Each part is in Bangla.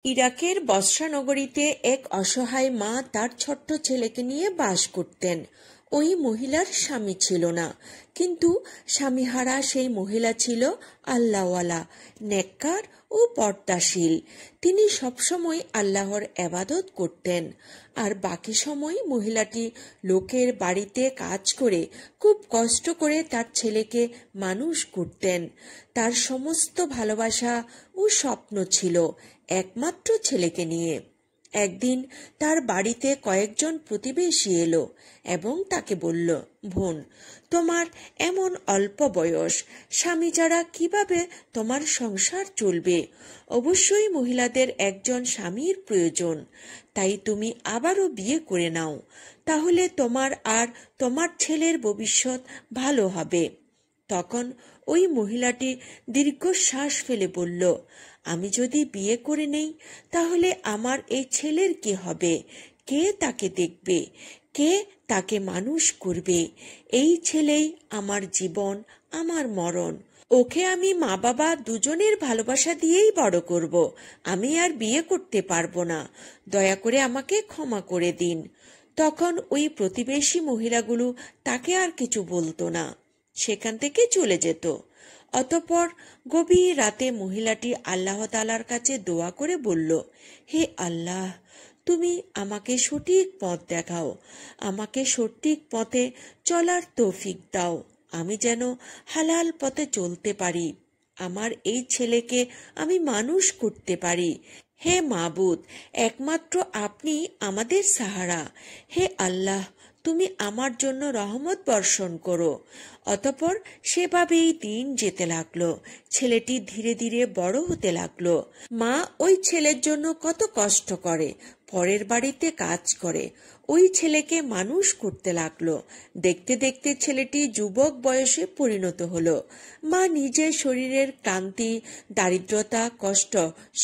ইরাকের বসরা নগরীতে এক অসহায় মা তার ছোট্ট ছেলেকে নিয়ে বাস করতেন। ওই মহিলার স্বামী ছিল না, কিন্তু স্বামীহারা সেই মহিলা ছিল আল্লাহওয়ালা, নেককার ও পর্দাশীল। তিনি সবসময় আল্লাহর ইবাদত করতেন, আর বাকি সময় মহিলাটি লোকের বাড়িতে কাজ করে খুব কষ্ট করে তার ছেলেকে মানুষ করতেন। তার সমস্ত ভালোবাসা ও স্বপ্ন ছিল একমাত্র ছেলেকে নিয়ে। একদিন তার বাড়িতে কয়েকজন প্রতিবেশী এলো এবং তাকে বলল, বোন, তোমার এমন অল্প বয়স, স্বামী ছাড়া কিভাবে তোমার সংসার চলবে? অবশ্যই মহিলাদের একজন স্বামীর প্রয়োজন, তাই তুমি আবারও বিয়ে করে নাও, তাহলে তোমার আর তোমার ছেলের ভবিষ্যৎ ভালো হবে। তখন ওই মহিলাটি দীর্ঘশ্বাস ফেলে বলল, আমি যদি বিয়ে করে নেই তাহলে আমার এই ছেলের কি হবে? কে তাকে দেখবে? কে তাকে মানুষ করবে? এই ছেলেই আমার জীবন, আমার মরণ। ওকে আমি মা বাবা দুজনের ভালোবাসা দিয়েই বড় করব। আমি আর বিয়ে করতে পারবো না। দয়া করে আমাকে ক্ষমা করে দিন। তখন ওই প্রতিবেশী মহিলাগুলো তাকে আর কিছু বলতো না, সেখান থেকে চলে যেত। অতঃপর গভীর রাতে মহিলাটি আল্লাহ তাআলার কাছে দোয়া করে বলল, হে আল্লাহ, তুমি আমাকে সঠিক পথ দেখাও, আমাকে সঠিক পথে চলার তৌফিক দাও, আমি যেন হালাল পথে চলতে পারি, আমার এই ছেলেকে আমি মানুষ করতে পারি। হে মাবুদ, একমাত্র আপনি আমাদের সাহারা। হে আল্লাহ, তুমি আমার জন্য রহমত বর্ষণ করো। অতঃপর সেভাবেই দিন যেতে লাগলো। ছেলেটি ধীরে ধীরে বড় হতে লাগলো। মা ওই ছেলের জন্য কত কষ্ট করে, পরের বাড়িতে কাজ করে, ওই ছেলেকে মানুষ করতে লাগলো। দেখতে দেখতে ছেলেটি যুবক বয়সে পরিণত হলো। মা নিজের শরীরের ক্লান্তি, দারিদ্রতা, কষ্ট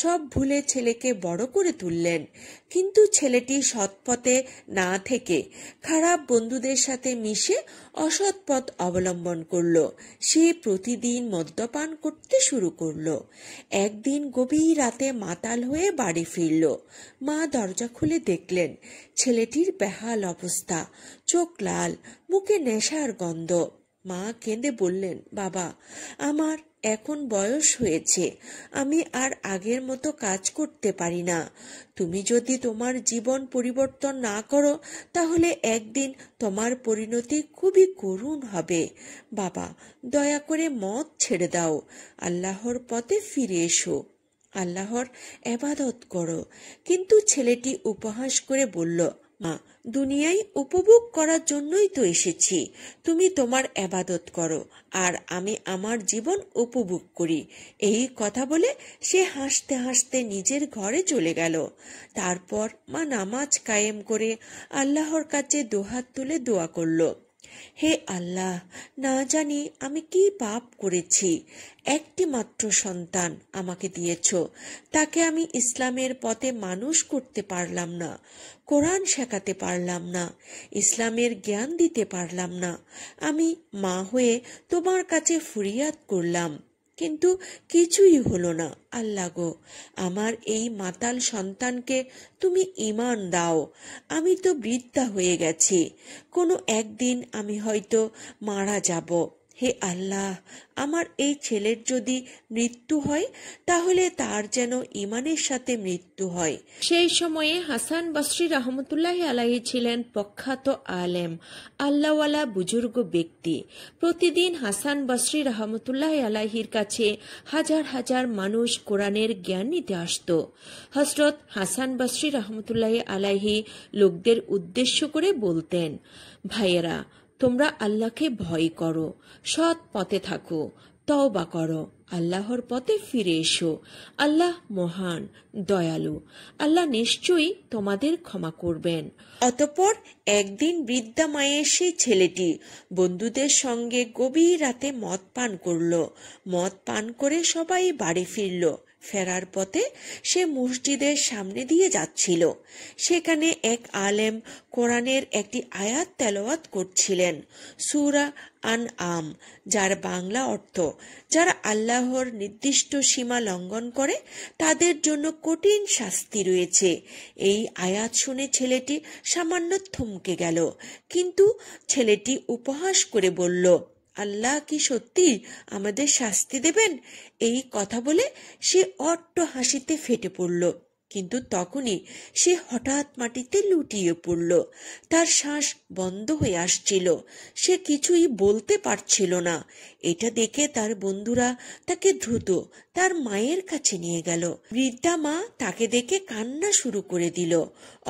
সব ভুলে ছেলেকে বড় করে তুললেন। কিন্তু ছেলেটি সৎ পথে না থেকে খারাপ বন্ধুদের সাথে মিশে অসৎ পথ অবলম্বন করলো। সে প্রতিদিন মদ্যপান করতে শুরু করলো। একদিন গভীর রাতে মাতাল হয়ে বাড়ি ফিরল। মা দরজা খুলে দেখলেন ছেলেটির বেহাল অবস্থা, চোখ লাল, মুখে নেশার গন্ধ। মা কেঁদে বললেন, বাবা, আমার এখন বয়স হয়েছে, আমি আর আগের মতো কাজ করতে পারি না। তুমি যদি তোমার জীবন পরিবর্তন না করো তাহলে একদিন তোমার পরিণতি খুবই করুণ হবে। বাবা, দয়া করে মদ ছেড়ে দাও, আল্লাহর পথে ফিরে এসো, আল্লাহর ইবাদত করো। কিন্তু ছেলেটি উপহাস করে বলল, মা, দুনিয়ায় উপভোগ করার জন্যই তো এসেছি, তুমি তোমার ইবাদত করো আর আমি আমার জীবন উপভোগ করি। এই কথা বলে সে হাসতে হাসতে নিজের ঘরে চলে গেল। তারপর মা নামাজ কায়েম করে আল্লাহর কাছে দুহাত তুলে দোয়া করল, হে আল্লাহ, না জানি আমি কি পাপ করেছি, একটি মাত্র সন্তান আমাকে দিয়েছ, তাকে আমি ইসলামের পথে মানুষ করতে পারলাম না, কোরআন শেখাতে পারলাম না, ইসলামের জ্ঞান দিতে পারলাম না। আমি মা হয়ে তোমার কাছে ফরিয়াদ করলাম, কিন্তু কিছুই হলো না। আল্লাহ গো, আমার এই মাতাল সন্তানকে তুমি ঈমান দাও। আমি তো বৃদ্ধা হয়ে গেছি, কোনো একদিন আমি হয়তো মারা যাব। হে আল্লাহ, আমার এই ছেলের যদি মৃত্যু হয় তাহলে তার যেন ঈমানের সাথে মৃত্যু হয়। সেই সময়ে হাসান বসরি রহমতুল্লাহ আলাইহি ছিলেন প্রখ্যাত আলেম, আল্লাহওয়ালা বুজুর্গ ব্যক্তি। প্রতিদিন হাসান বসরি রহমতুল্লাহ আলাইহির কাছে হাজার হাজার মানুষ কোরআনের জ্ঞান নিতে আসত। হযরত হাসান বসরি রহমতুল্লাহ আলাইহি লোকদের উদ্দেশ্য করে বলতেন, ভাইয়েরা, তোমরা আল্লাহকে ভয় করো, সৎ পথে থাকো, তওবা করো, আল্লাহর পথে ফিরে এসো। আল্লাহ মহান, দয়ালু, আল্লাহ নিশ্চয়ই তোমাদের ক্ষমা করবেন। অতঃপর একদিন বৃদ্ধা মায়ের সেই ছেলেটি বন্ধুদের সঙ্গে গভীর রাতে মদ পান করল। মদ পান করে সবাই বাড়ি ফিরল। ফেরার পথে সে মসজিদের সামনে দিয়ে যাচ্ছিল। সেখানে এক আলেম কোরআনের একটি আয়াত তেলাওয়াত করছিলেন, সূরা আনআম, যার বাংলা অর্থ, যারা আল্লাহর নির্দিষ্ট সীমা লঙ্ঘন করে তাদের জন্য কঠিন শাস্তি রয়েছে। এই আয়াত শুনে ছেলেটি সামান্য থমকে গেল, কিন্তু ছেলেটি উপহাস করে বলল, আল্লাহ কি সত্যি আমাদের শাস্তি দেবেন? এই কথা বলে সে অট্ট হাসিতে ফেটে পড়ল। কিন্তু তখনই সে হঠাৎ মাটিতে লুটিয়ে পড়ল। তার শ্বাস বন্ধ হয়ে আসছিল, সে কিছুই বলতে পারছিল না। এটা দেখে তার বন্ধুরা তাকে দ্রুত তার মায়ের কাছে নিয়ে গেল। বৃদ্ধা মা তাকে দেখে কান্না শুরু করে দিল।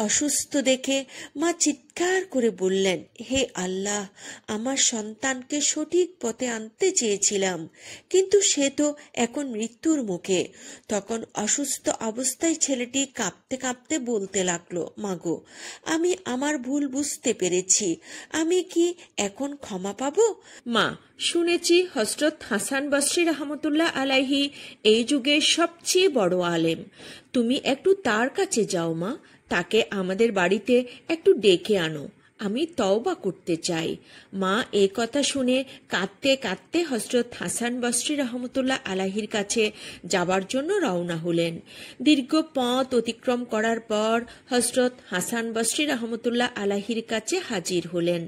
অসুস্থ দেখে মা চিৎকার করে বললেন, হে আল্লাহ, আমার সন্তানকে সঠিক পথে আনতে চেয়েছিলাম, কিন্তু সে তো এখন মৃত্যুর মুখে। তখন অসুস্থ অবস্থায় ছেলেটি কাঁপতে কাঁপতে বলতে লাগলো, মাগো, আমি আমার ভুল বুঝতে পেরেছি, আমি কি এখন ক্ষমা পাবো? মা, শুনেছি হযরত হাসান বসরি রহমতুল্লাহ আলাইহি এই যুগের সবচেয়ে বড় আলেম। তুমি একটু তার কাছে যাও মা, তাকে আমাদের বাড়িতে একটু ডেকে আনো, আমি তওবা করতে চাই। মা এই কথা শুনে কাঁদতে কাঁদতে হযরত হাসান বসরি রহমতুল্লাহ আলাইহির কাছে যাবার জন্য রওনা হলেন। দীর্ঘ পথ অতিক্রম করার পর হযরত হাসান বসরি রহমতুল্লাহ আলাইহির কাছে হাজির হলেন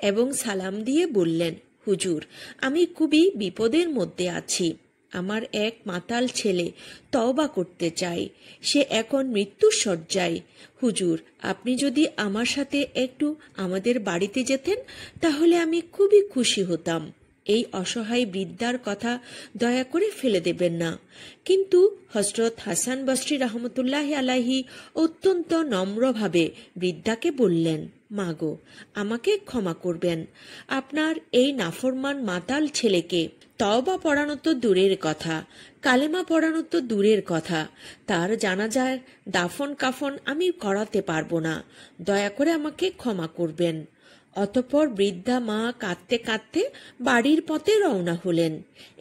এবং সালাম দিয়ে বললেন, হুজুর, আমি খুবই বিপদের মধ্যে আছি। আমার এক মাতাল ছেলে তওবা করতে চাই, সে এখন মৃত্যুর শয্যায়। হুজুর, আপনি যদি আমার সাথে একটু আমাদের বাড়িতে যেতেন তাহলে আমি খুবই খুশি হতাম। এই অসহায় বৃদ্ধার কথা দয়া করে ফেলে দেবেন না। কিন্তু হযরত হাসান বসরি রহমতুল্লাহ আলাইহি অত্যন্ত নম্রভাবে বৃদ্ধাকে বললেন, মাগো, আমাকে ক্ষমা করবেন। আপনার এই নাফরমান মাতাল ছেলেকে তওবা পড়ানো তো দূরের কথা, কালেমা পড়ানো তো দূরের কথা, তার জানাজার দাফন কাফন আমি করাতে পারবো না। দয়া করে আমাকে ক্ষমা করবেন। অতঃপর বৃদ্ধা মা কাঁদতে কাঁদতে বাড়ির পথে রওনা হলেন।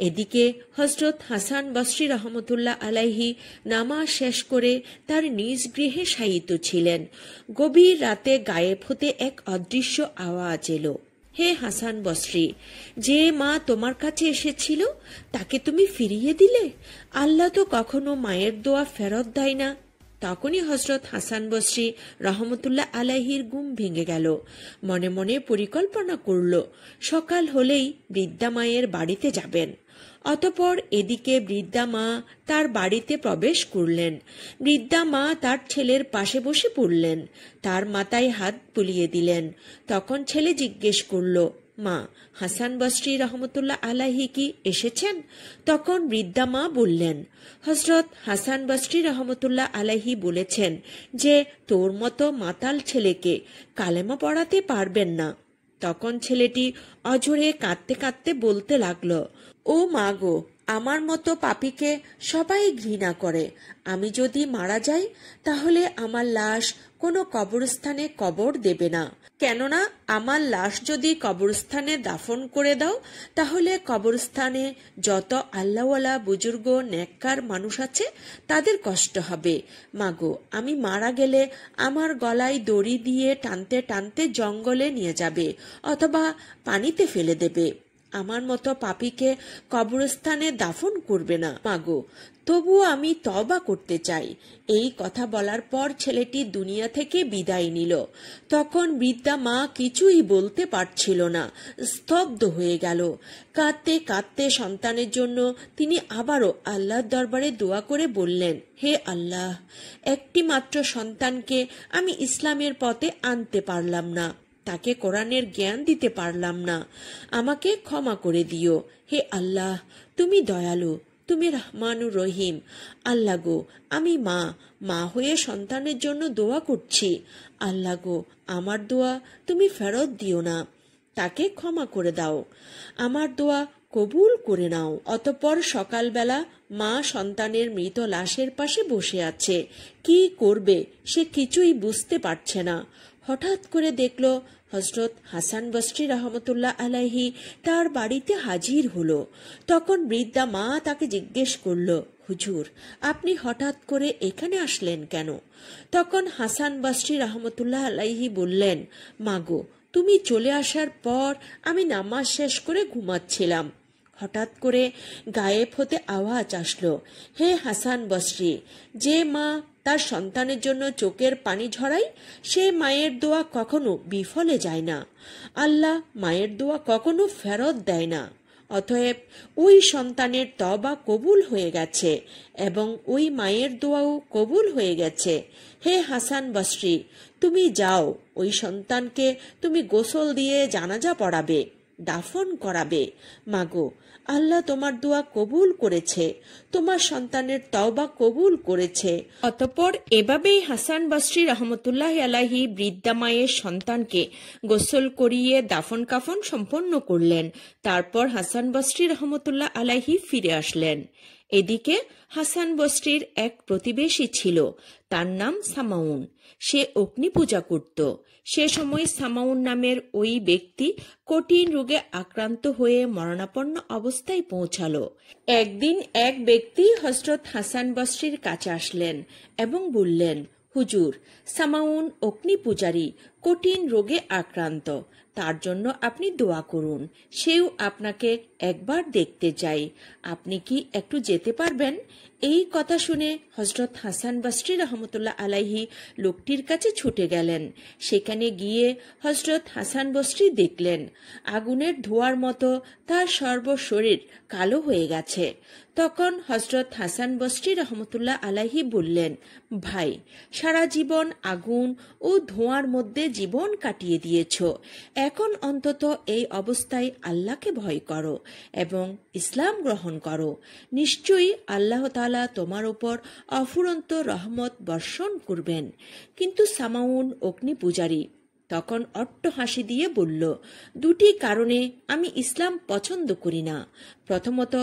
এদিকে হযরত হাসান বসরি রহমতুল্লাহ আলাইহি নামাজ শেষ করে তার নিজ গৃহে শায়িত ছিলেন। গভীর রাতে গায়েব হতে এক অদৃশ্য আওয়াজ এলো, হে হাসান বসরি, যে মা তোমার কাছে এসেছিল তাকে তুমি ফিরিয়ে দিলে। আল্লাহ তো কখনো মায়ের দোয়া ফেরত দেয় না। তখনই হযরত হাসান বসরি রহমতুল্লাহ আলাইহির ঘুম ভেঙে গেল। মনে মনে পরিকল্পনা করল, সকাল হলেই বৃদ্ধা মায়ের বাড়িতে যাবেন। অতঃপর এদিকে বৃদ্ধা মা তার বাড়িতে প্রবেশ করলেন। বৃদ্ধা মা তার ছেলের পাশে বসে পড়লেন, তার মাথায় হাত বুলিয়ে দিলেন। তখন ছেলে জিজ্ঞেস করল, মা, হাসান বসরি রহমতুল্লাহ আলাইহি কি এসেছেন? তখন বৃদ্ধা মা বললেন, হযরত হাসান বসরি রহমতুল্লাহ আলাইহি বলেছেন যে তোর মতো মাতাল ছেলেকে কালেমা পড়াতে পারবেন না। তখন ছেলেটি অঝরে কাঁদতে কাঁদতে বলতে লাগলো, ও মা গো, আমার মতো পাপীকে সবাই ঘৃণা করে। আমি যদি মারা যাই তাহলে আমার লাশ কোনো কবরস্থানে কবর দেবে না, কেননা আমার লাশ যদি কবরস্থানে দাফন করে দাও তাহলে কবরস্থানে যত আল্লাহওয়ালা বুজুর্গ নেককার মানুষ আছে তাদের কষ্ট হবে। মাগো, আমি মারা গেলে আমার গলায় দড়ি দিয়ে টানতে টানতে জঙ্গলে নিয়ে যাবে অথবা পানিতে ফেলে দেবে। আমার মতো পাপীকে কবরস্থানে দাফন করবে না। মাগো, তবুও আমি তওবা করতে চাই। এই কথা বলার পর ছেলেটি দুনিয়া থেকে বিদায় নিল। তখন বৃদ্ধা মা কিছুই বলতে পারছিল না, স্তব্ধ হয়ে গেল। কাঁদতে কাঁদতে সন্তানের জন্য তিনি আবারও আল্লাহর দরবারে দোয়া করে বললেন, হে আল্লাহ, একটি মাত্র সন্তানকে আমি ইসলামের পথে আনতে পারলাম না, তাকে কোরআনের জ্ঞান দিতে পারলাম না, আমাকে ক্ষমা করে দিও। হে আল্লাহ, তুমি দয়ালু, তুমি রহমানুর রহিম। আল্লাহ গো, আমি মা হয়ে সন্তানের জন্য দোয়া করছি। আল্লাহ গো, আমার দোয়া তুমি ফেরত দিও না, তাকে ক্ষমা করে দাও, আমার দোয়া কবুল করে নাও। অতঃপর সকালবেলা মা সন্তানের মৃত লাশের পাশে বসে আছে। কি করবে সে কিছুই বুঝতে পারছে না। হঠাৎ করে দেখল হযরত হাসান বসরি রহমতুল্লাহ আলাইহি তার বাড়িতে হাজির হলো। তখন বৃদ্ধা মা তাকে জিজ্ঞেস করল, হুজুর, আপনি হঠাৎ করে এখানে আসলেন কেন? তখন হাসান বসরি রহমতুল্লাহ আলাইহি বললেন, মাগো, তুমি চলে আসার পর আমি নামাজ শেষ করে ঘুমাচ্ছিলাম। হঠাৎ করে গায়েব হতে আওয়াজ আসলো, হে হাসান বসরি, যে মা তার সন্তানের জন্য চোখের পানি ঝরায়, সে মায়ের দোয়া কখনো বিফলে যায় না। আল্লাহ মায়ের দোয়া কখনো ফেরত দেয় না। অতএব ওই সন্তানের তওবা কবুল হয়ে গেছে এবং ওই মায়ের দোয়াও কবুল হয়ে গেছে। হে হাসান বসরি, তুমি যাও, ওই সন্তানকে তুমি গোসল দিয়ে জানাজা পড়াবে, দাফন করাবে। মাগো, আল্লাহ তোমার দোয়া কবুল করেছে, তোমার সন্তানের তওবা কবুল করেছে। অতঃপর এভাবেই হাসান বসরি রহমতুল্লাহ আলাইহি বৃদ্ধা মায়ের সন্তানকে গোসল করিয়ে দাফন কাফন সম্পন্ন করলেন। তারপর হাসান বসরি রহমতুল্লাহ আলাইহি ফিরে আসলেন। এদিকে হাসান বসরির এক প্রতিবেশী ছিল, তার নাম সামাউন। সে অগ্নি পূজা করত। সে সময় সামাউন নামের ওই ব্যক্তি কঠিন রোগে আক্রান্ত হয়ে মরণাপন্ন অবস্থায় পৌঁছালো। একদিন এক ব্যক্তি হযরত হাসান বসরির কাছে আসলেন এবং বললেন, হুজুর, সামাউন অগ্নি পূজারী কঠিন রোগে আক্রান্ত, তার জন্য আপনি দোয়া করুন, সেও আপনাকে একবার দেখতে চাই, আপনি কি একটু যেতে পারবেন? এই কথা শুনে হযরত হাসান বসরি রহমতুল্লাহ আলাইহি লোকটির কাছে ছুটে গেলেন। সেখানে গিয়ে হযরত হাসান বসরি দেখলেন আগুনের ধোঁয়ার মতো তার সর্বশরীর কালো হয়ে গেছে। তখন হযরত হাসান বসরি রহমতুল্লাহ আলাইহি বললেন, ভাই, সারা জীবন আগুন ও ধোঁয়ার মধ্যে জীবন কাটিয়ে দিয়েছ, এখন অন্তত এই অবস্থায় আল্লাহকে ভয় করো এবং ইসলাম গ্রহণ করো। নিশ্চয়ই আল্লাহ তাআলা তোমার উপর অফুরন্ত রহমত বর্ষণ করবেন। কিন্তু সামাউন অগ্নি পূজারী তখন অট্ট হাসি দিয়ে বলল, দুটি কারণে আমি ইসলাম পছন্দ করি না। প্রথমত,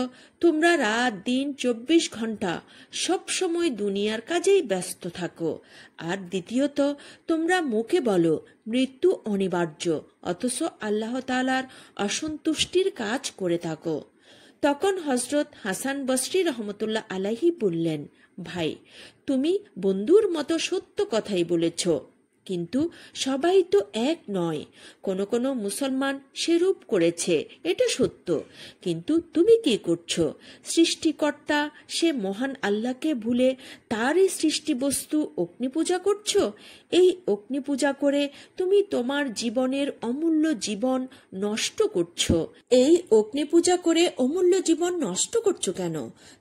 তোমরা রাত দিন 24 ঘন্টা সব সময় দুনিয়ার কাজেই ব্যস্ত থাকো, আর দ্বিতীয়ত, তোমরা মুখে বলো মৃত্যু অনিবার্য, অথচ আল্লাহ তাআলার অসন্তুষ্টির কাজ করে থাকো। তখন হযরত হাসান বসরি রহমতুল্লাহ আলাইহি বললেন, ভাই, তুমি বন্ধুর মতো সত্য কথাই বলেছ, কিন্তু সবাই তো এক নয়। কোন কোন মুসলমান সেরূপ করেছে, এটা সত্য, কিন্তু তুমি কি করছো? সৃষ্টিকর্তা সে মহান আল্লাহকে ভুলে তারই সৃষ্টি বস্তু অগ্নি পূজা করছো। এই অগ্নি পূজা করে তুমি তোমার জীবনের অমূল্য জীবন নষ্ট করছো। এই অগ্নি পূজা করে অমূল্য জীবন নষ্ট করছো কেন?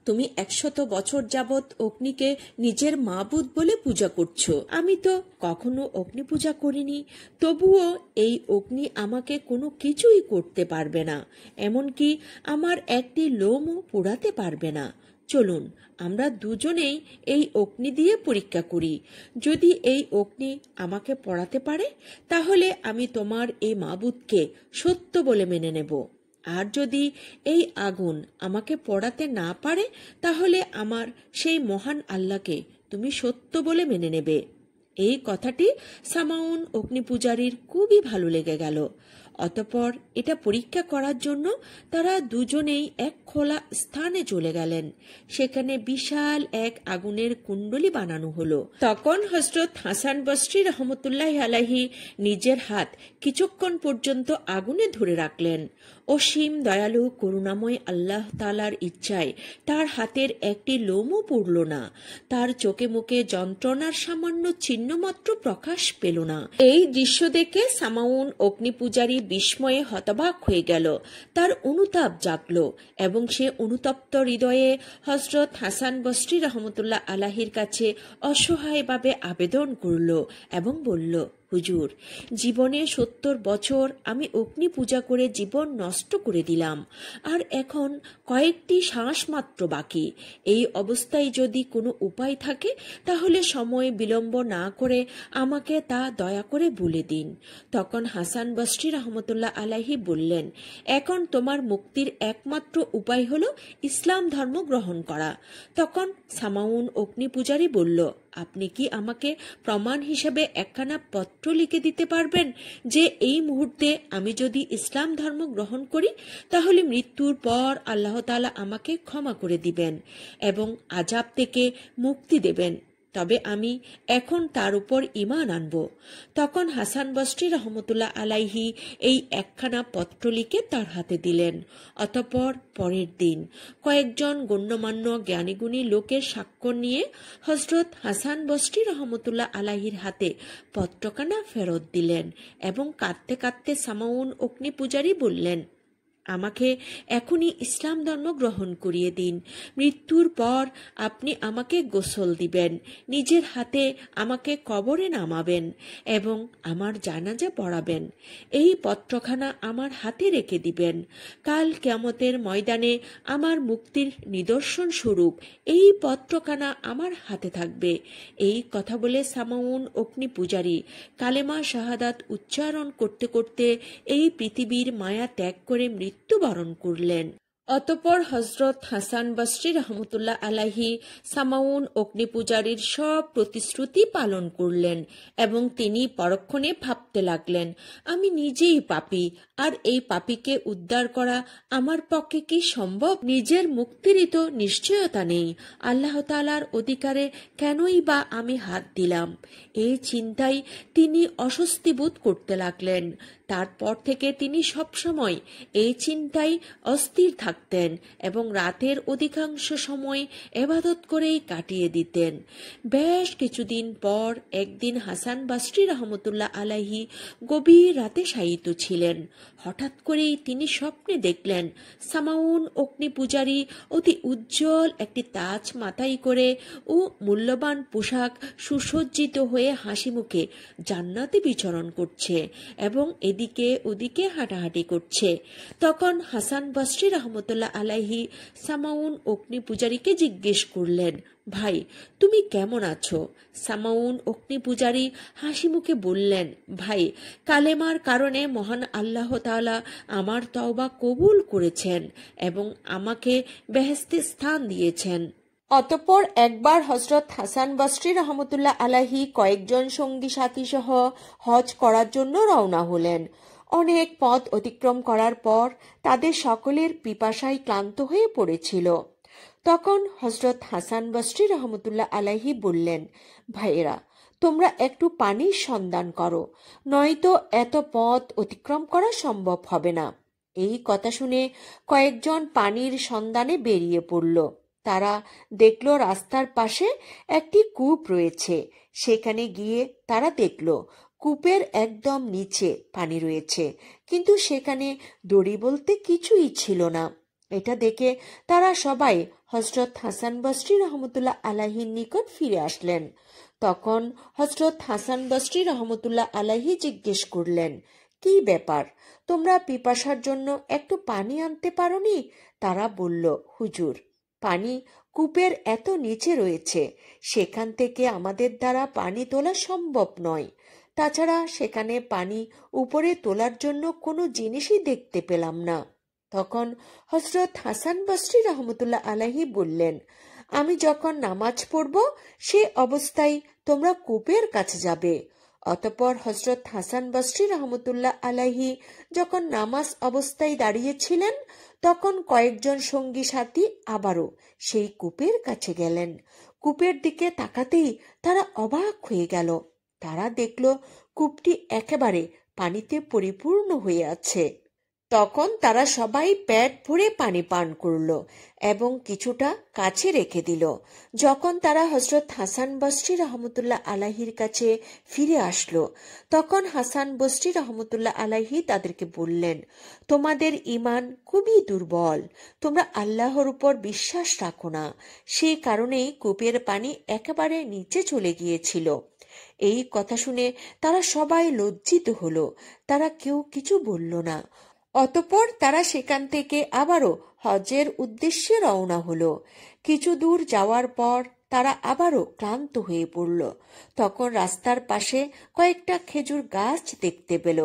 তুমি 100 বছর যাবৎ অগ্নিকে নিজের মাবুদ বলে পূজা করছো। আমি তো কখনো অগ্নি পূজা করিনি, তবুও এই অগ্নি আমাকে কোনো কিছুই করতে পারবে না, এমনকি আমার একটি লোমও পোড়াতে পারবে না। চলুন আমরা দুজনেই এই অগ্নি দিয়ে পরীক্ষা করি। যদি এই অগ্নি আমাকে পড়াতে পারে, তাহলে আমি তোমার এই মাবুদকে সত্য বলে মেনে নেব। আর যদি এই আগুন আমাকে পড়াতে না পারে, তাহলে আমার সেই মহান আল্লাহকে তুমি সত্য বলে মেনে নেবে। এই কথাটি সামাউন অগ্নি পূজারীর খুবই ভালো লেগে গেল। অতঃপর এটা পরীক্ষা করার জন্য তারা দুজনেই এক খোলা স্থানে চলে গেলেন। সেখানে বিশাল এক আগুনের কুণ্ডলী বানানো হলো। তখন হযরত হাসান বসরি রহমতুল্লাহ আলাইহি নিজের হাত কিছুক্ষণ পর্যন্ত আগুনে ধরে রাখলেন। অসীম দয়ালু করুণাময় আল্লাহ তাআলার ইচ্ছায় তার হাতের একটি লোমও পুড়ল না। তার চোখে মুখে যন্ত্রণার সামান্য চিহ্ন মাত্র প্রকাশ পেল না। এই দৃশ্য দেখে সামাউন অগ্নি পূজারী বিস্ময়ে হতবাক হয়ে গেল। তার অনুতাপ জাগল এবং সে অনুতপ্ত হৃদয়ে হযরত হাসান বসরি রহমতুল্লাহ আলাইহির কাছে অসহায়ভাবে আবেদন করল এবং বলল, হুজুর, জীবনে 70 বছর আমি অগ্নি পূজা করে জীবন নষ্ট করে দিলাম, আর এখন কয়েকটি শ্বাস মাত্র বাকি। এই অবস্থায় যদি কোনো উপায় থাকে, তাহলে সময় বিলম্ব না করে আমাকে তা দয়া করে বলে দিন। তখন হাসান বসরি রহমতুল্লাহ আলাইহি বললেন, এখন তোমার মুক্তির একমাত্র উপায় হলো ইসলাম ধর্ম গ্রহণ করা। তখন সামাউন অগ্নি পূজারী বলল, আপনি কি আমাকে প্রমাণ হিসেবে একখানা পত্র লিখে দিতে পারবেন যে এই মুহূর্তে আমি যদি ইসলাম ধর্ম গ্রহণ করি তাহলে মৃত্যুর পর আল্লাহ তাআলা আমাকে ক্ষমা করে দিবেন এবং আযাব থেকে মুক্তি দেবেন, তবে আমি এখন তার উপর ঈমান আনব। তখন হাসান বসরি রহমতুল্লাহ আলাইহি এই একখানা পত্র লিখে তার হাতে দিলেন। অতঃপর পরের দিন কয়েকজন গণ্যমান্য জ্ঞানীগুণী লোকের স্বাক্ষর নিয়ে হযরত হাসান বসরি রহমতুল্লাহ আলাইহির হাতে পত্রখানা ফেরত দিলেন এবং কাঁদতে কাঁদতে সামাউন অগ্নি পূজারী বললেন, আমাকে এখনই ইসলাম ধর্ম গ্রহণ করিয়ে দিন। মৃত্যুর পর আপনি আমাকে গোসল দিবেন, নিজের হাতে আমাকে কবরে নামাবেন এবং আমার জানাজা পড়াবেন। এই পত্রখানা আমার হাতে রেখে দিবেন। কাল কিয়ামতের ময়দানে আমার মুক্তির নিদর্শন স্বরূপ এই পত্রখানা আমার হাতে থাকবে। এই কথা বলে সামাউন অগ্নি পূজারী কালেমা শাহাদাত উচ্চারণ করতে করতে এই পৃথিবীর মায়া ত্যাগ করে মৃত্যুবরণ করলেন। অতঃপর হযরত হাসান বসরি রহমতুল্লাহ আলাইহি সামাউন অগ্নি পূজারীর সব প্রতিশ্রুতি পালন করলেন এবং তিনি পরক্ষণে ভাবতে লাগলেন, আমি নিজেই পাপী, আর এই পাপীকে উদ্ধার করা আমার পক্ষে কি সম্ভব? নিজের মুক্তিরই তো নিশ্চয়তা নেই, আল্লাহ তাআলার অধিকারে কেনই বা আমি হাত দিলাম? এই চিন্তায় তিনি অস্বস্তি বোধ করতে লাগলেন। তারপর থেকে তিনি সবসময় এই চিন্তায় অস্থির থাকতেন এবং রাতের অধিকাংশ সময় ইবাদত করেই কাটিয়ে দিতেন। বেশ কিছুদিন পর একদিন হাসান বসরি রহমতুল্লাহ আলাইহি গভীর রাতে শায়িত ছিলেন। হঠাৎ করেই তিনি স্বপ্নে দেখলেন সামাউন অগ্নি পূজারী অতি উজ্জ্বল একটি তাজ মাথায় করে ও মূল্যবান পোশাক সুসজ্জিত হয়ে হাসি মুখে জান্নাতে বিচরণ করছে এবং এদিকে ওদিকে হাঁটাহাঁটি করছে। তখন হাসান বসরি রহমতুল্লাহ আলাইহি সামাউন অগ্নি পূজারীকে জিজ্ঞেস করলেন, ভাই তুমি কেমন আছো? সামাউন অগ্নি পূজারী হাসি মুখে বললেন, ভাই কালেমার কারণে মহান আল্লাহ তাআলা আমার তওবা কবুল করেছেন এবং আমাকে বেহেশতে স্থান দিয়েছেন। অতঃপর একবার হযরত হাসান বসরি রহমতুল্লাহ আলাইহি কয়েকজন সঙ্গী সাথী সহ হজ করার জন্য রওনা হলেন। অনেক পথ অতিক্রম করার পর তাদের সকলের পিপাসায় ক্লান্ত হয়ে পড়েছিল। তখন হযরত হাসান বসরি রহমতুল্লাহ আলাইহি বললেন, ভাইয়েরা তোমরা একটু পানির সন্ধান করো, নয়তো এত পথ অতিক্রম করা সম্ভব হবে না। এই কথা শুনে কয়েকজন পানির সন্ধানে বেরিয়ে পড়ল। তারা দেখল রাস্তার পাশে একটি কূপ রয়েছে। সেখানে গিয়ে তারা দেখল কূপের একদম নিচে পানি রয়েছে, কিন্তু সেখানে দড়ি বলতে কিছুই ছিল না। এটা দেখে তারা সবাই হযরত হাসান বসরি রহমতুল্লাহ আলাইহির নিকট ফিরে আসলেন। তখন হযরত হাসান বসরি রহমতুল্লাহ আলাইহি জিজ্ঞেস করলেন, কি ব্যাপার, তোমরা পিপাসার জন্য একটু পানি আনতে পারোনি? তারা বলল, হুজুর পানি কূপের এত নিচে রয়েছে, সেখান থেকে আমাদের দ্বারা পানি তোলা সম্ভব নয়। তাছাড়া সেখানে পানি উপরে তোলার জন্য কোনো জিনিসই দেখতে পেলাম না। তখন হযরত হাসান বসরি রহমতুল্লাহ আলাইহি বললেন, আমি যখন নামাজ পড়ব সে অবস্থায় তোমরা কূপের কাছে যাবে। অতঃপর হযরত হাসান বসরি রহমতুল্লাহ আলাইহি যখন নামাজ অবস্থায় দাঁড়িয়েছিলেন তখন কয়েকজন সঙ্গী সাথী আবারও সেই কূপের কাছে গেলেন। কূপের দিকে তাকাতেই তারা অবাক হয়ে গেল। তারা দেখল কূপটি একেবারে পানিতে পরিপূর্ণ হয়ে আছে। তখন তারা সবাই পেট ভরে পানি পান করল এবং কিছুটা কাছে রেখে দিল। যখন তারা হযরত হাসান বসরি রহমতুল্লাহ আলাইহির কাছে ফিরে আসলো তখন হাসান বসরি রহমতুল্লাহ আলাইহি তাদেরকে বললেন, তোমাদের ঈমান খুবই দুর্বল, তোমরা আল্লাহর উপর বিশ্বাস রাখো না, সেই কারণেই কূপের পানি একেবারে নিচে চলে গিয়েছিল। এই কথা শুনে তারা সবাই লজ্জিত হলো। তারা কেউ কিছু বলল না। অতঃপর তারা সেখান থেকে আবারও হজের উদ্দেশ্যে রওনা হলো। কিছু দূর যাওয়ার পর তারা আবারও ক্লান্ত হয়ে পড়ল। তখন রাস্তার পাশে কয়েকটা খেজুর গাছ দেখতে পেল।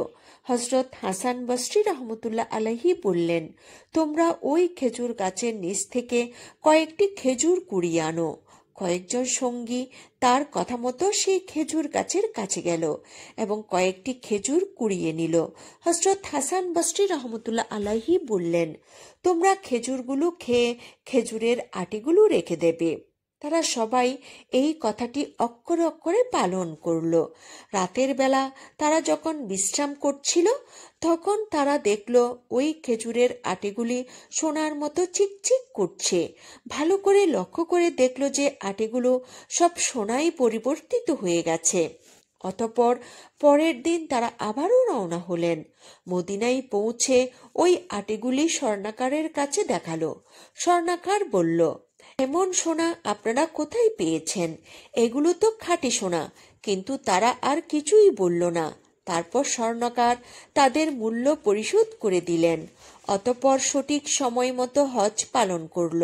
হযরত হাসান বসরি রহমতুল্লাহ আলাইহি বললেন, তোমরা ওই খেজুর গাছের নিচ থেকে কয়েকটি খেজুর কুড়িয়ে আনো। কয়েকজন সঙ্গী তার কথা মতো সেই খেজুর গাছের কাছে গেল এবং কয়েকটি খেজুর কুড়িয়ে নিল। হযরত হাসান বসরি রহমতুল্লাহ আলাইহি বললেন, তোমরা খেজুরগুলো খেয়ে খেজুরের আটিগুলো রেখে দেবে। তারা সবাই এই কথাটি অক্ষরে অক্ষরে পালন করল। রাতের বেলা তারা যখন বিশ্রাম করছিল তখন তারা দেখল ওই খেজুরের আটিগুলি সোনার মতো চিকচিক করছে। ভালো করে লক্ষ্য করে দেখল যে আটিগুলো সব সোনায় পরিবর্তিত হয়ে গেছে। অতঃপর পরের দিন তারা আবারও রওনা হলেন। মদিনায় পৌঁছে ওই আটিগুলি স্বর্ণকারের কাছে দেখালো। স্বর্ণকার বলল, এমন সোনা আপনারা কোথায় পেয়েছেন? এগুলো তো খাঁটি সোনা। কিন্তু তারা আর কিছুই বলল না। তারপর স্বর্ণকার তাদের মূল্য পরিশোধ করে দিলেন। অতঃপর সঠিক সময় মতো হজ পালন করল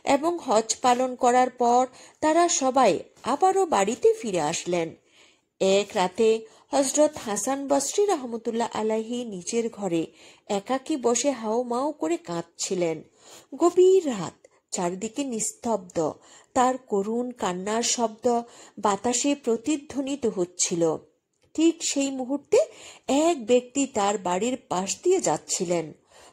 এবং হজ পালন করার পর তারা সবাই আবারও বাড়িতে ফিরে আসলেন। এক রাতে হযরত হাসান বসরি রহমতুল্লাহ আলাইহি নিজের ঘরে একাকী বসে হাউমাউ করে কাঁদছিলেন। গভীর রাত, চারদিকে নিস্তব্ধ। তার করুণ কান্নার শব্দ বাতাসে প্রতিধ্বনিত হচ্ছিল। ঠিক সেই মুহূর্তে এক ব্যক্তি তার বাড়ির পাশ দিয়ে যাচ্ছিলেন।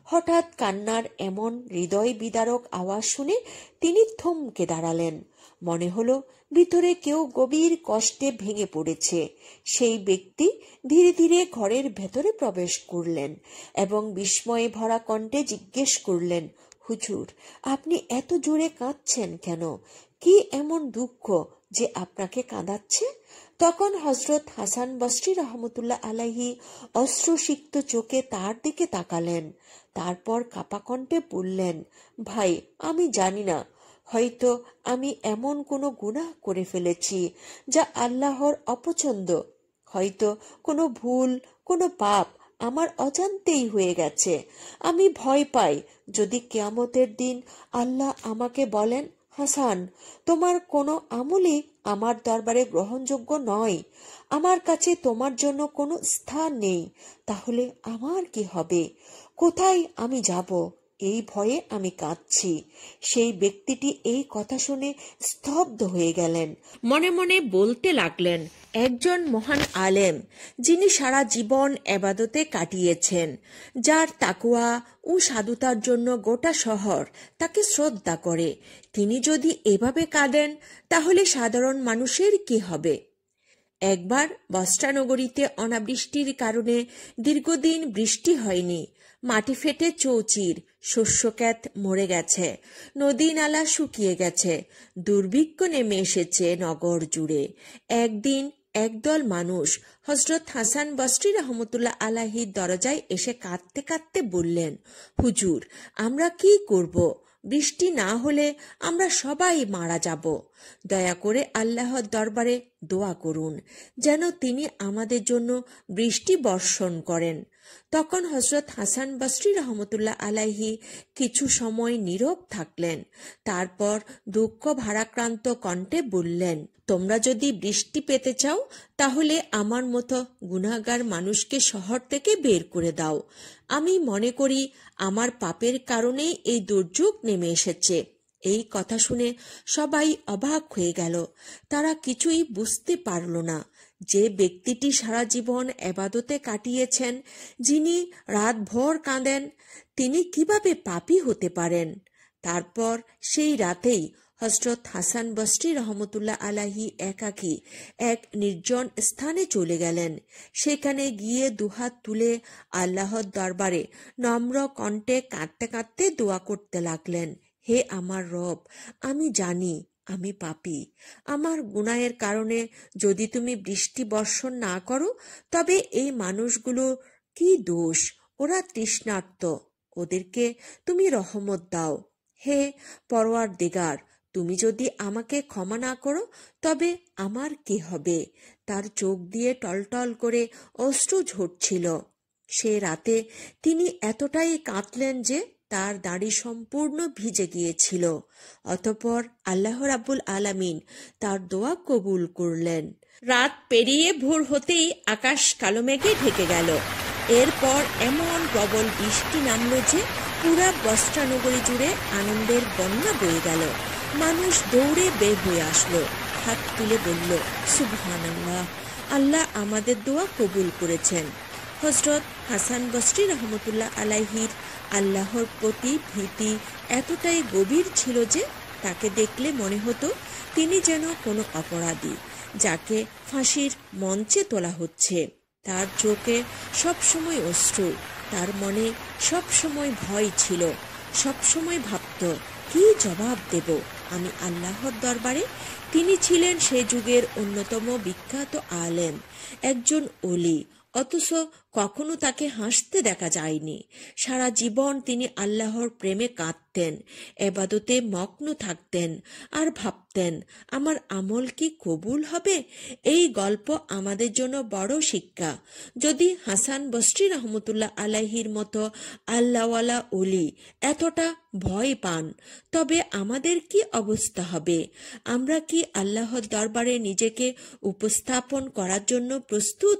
হঠাৎ কান্নার এমন হৃদয় বিদারক আওয়াজ শুনে তিনি থমকে দাঁড়ালেন। মনে হলো ভিতরে কেউ গভীর কষ্টে ভেঙে পড়েছে। সেই ব্যক্তি ধীরে ধীরে ঘরের ভেতরে প্রবেশ করলেন এবং বিস্ময়ে ভরা কণ্ঠে জিজ্ঞেস করলেন, হুজুর, আপনি এত জোরে কাঁদছেন কেন? কি এমন দুঃখ যে আপনাকে কাঁদাচ্ছে? তখন হযরত হাসান বসরি রহমতুল্লাহ আলাইহি অশ্রুসিক্ত চোখে তার দিকে তাকালেন। তারপর কাঁপা কণ্ঠে বললেন, ভাই, আমি জানি না, হয়তো আমি এমন কোনো গুনাহ করে ফেলেছি যা আল্লাহর অপছন্দ। হয়তো কোনো ভুল, কোনো পাপ আমার অজান্তেই হয়ে গেছে। আমি ভয় পাই যদি কিয়ামতের দিন আল্লাহ আমাকে বলেন, হাসান, তোমার কোনো আমলই আমার দরবারে গ্রহণযোগ্য নয়, আমার কাছে তোমার জন্য কোনো স্থান নেই, তাহলে আমার কি হবে? কোথায় আমি যাব? এই ভয়ে আমি কাঁদছি। সেই ব্যক্তিটি এই কথা শুনে স্তব্ধ হয়ে গেলেন। মনে মনে বলতে লাগলেন, একজন মহান আলেম, যিনি সারা জীবন এবাদতে কাটিয়েছেন, যার তাকওয়া ও সাধুতার জন্য গোটা শহর তাকে শ্রদ্ধা করে, তিনি যদি এভাবে কাঁদেন তাহলে সাধারণ মানুষের কি হবে? একবার বসরা নগরীতে অনাবৃষ্টির কারণে দীর্ঘদিন বৃষ্টি হয়নি। মাটি ফেটে চৌচির, শস্যক্ষেত মরে গেছে, নদী নালা শুকিয়ে গেছে, দুর্ভিক্ষ নেমে এসেছে নগর জুড়ে। একদিন একদল মানুষ হযরত হাসান বসরি রহমতুল্লাহ আলাইহির দরজায় এসে কাঁদতে কাঁদতে বললেন, হুজুর, আমরা কি করব? বৃষ্টি না হলে আমরা সবাই মারা যাব। দয়া করে আল্লাহর দরবারে দোয়া করুন যেন তিনি আমাদের জন্য বৃষ্টি বর্ষণ করেন। তখন হযরত হাসান বসরি রহমতুল্লাহ আলাইহি কিছু সময় নীরব থাকলেন। তারপর দুঃখ ভারাক্রান্ত কণ্ঠে বললেন, তোমরা যদি বৃষ্টি পেতে চাও তাহলে আমার মতো গুনাহগার মানুষকে শহর থেকে বের করে দাও। আমি মনে করি আমার পাপের কারণেই এই দুর্যোগ নেমে এসেছে। এই কথা শুনে সবাই অবাক হয়ে গেল। তারা কিছুই বুঝতে পারল না। যে ব্যক্তিটি সারা জীবন এবাদতে কাটিয়েছেন, যিনি রাতভর কাঁদেন, তিনি কিভাবে পাপী হতে পারেন? তারপর সেই রাতেই হযরত হাসান বসরি রহমতুল্লাহ আলাইহি একাকী এক নির্জন স্থানে চলে গেলেন। সেখানে গিয়ে দুহাত তুলে আল্লাহর দরবারে নম্র কণ্ঠে কাঁদতে কাঁদতে দোয়া করতে লাগলেন, হে আমার রব, আমি জানি আমি পাপী। আমার গুনাহের কারণে যদি তুমি বৃষ্টি বর্ষণ না করো তবে এই মানুষগুলো কি দোষ? ওরা তৃষ্ণার্ত, ওদেরকে তুমি রহমত দাও। হে পরওয়ারদিগার, তুমি যদি আমাকে ক্ষমা না করো তবে আমার কি হবে? তার চোখ দিয়ে টলটল করে অশ্রু ঝরছিল। সে রাতে তিনি এতটাই কাঁদলেন যে তার দাড়ি সম্পূর্ণ ভিজে গিয়েছিল। অতঃপর আল্লাহ রাব্বুল আলামিন তার দোয়া কবুল করলেন। রাত পেরিয়ে ভোর হতেই আকাশ কালো মেঘে ঢেকে গেল। এরপর এমন প্রবল বৃষ্টি নামল যে পুরা বসরা নগরী জুড়ে আনন্দের বন্যা বয়ে গেল। মানুষ দৌড়ে বের হয়ে আসলো, হাত তুলে বলল, সুবহানাল্লাহ, আল্লাহ আমাদের দোয়া কবুল করেছেন। হযরত হাসান বসরি রহমতুল্লাহ আলাইহির আল্লাহর প্রতি ভীতি এতটাই গভীর ছিল যে তাকে দেখলে মনে হতো তিনি যেন কোনো অপরাধী যাকে ফাঁসির মঞ্চে তোলা হচ্ছে। তার চোখে সবসময় অশ্রু, তার মনে সবসময় ভয় ছিল, সবসময় ভাবত, কি জবাব দেব আমি আল্লাহর দরবারে। তিনি ছিলেন সে যুগের অন্যতম বিখ্যাত আলেম, একজন ওলি, অথচ কখনো তাকে হাসতে দেখা যায়নি। সারা জীবন তিনি আল্লাহর প্রেমে কাঁদতেন, এবাদতে মগ্ন থাকতেন আর ভাবতেন, আমার আমল কি কবুল হবে? এই গল্প আমাদের জন্য বড় শিক্ষা। যদি হাসান বসরি রহমতুল্লাহ আলাইহির মতো আল্লাহওয়ালা ওলি এতটা ভয় পান, তবে আমাদের কি অবস্থা হবে? আমরা কি আল্লাহর দরবারে নিজেকে উপস্থাপন করার জন্য প্রস্তুত?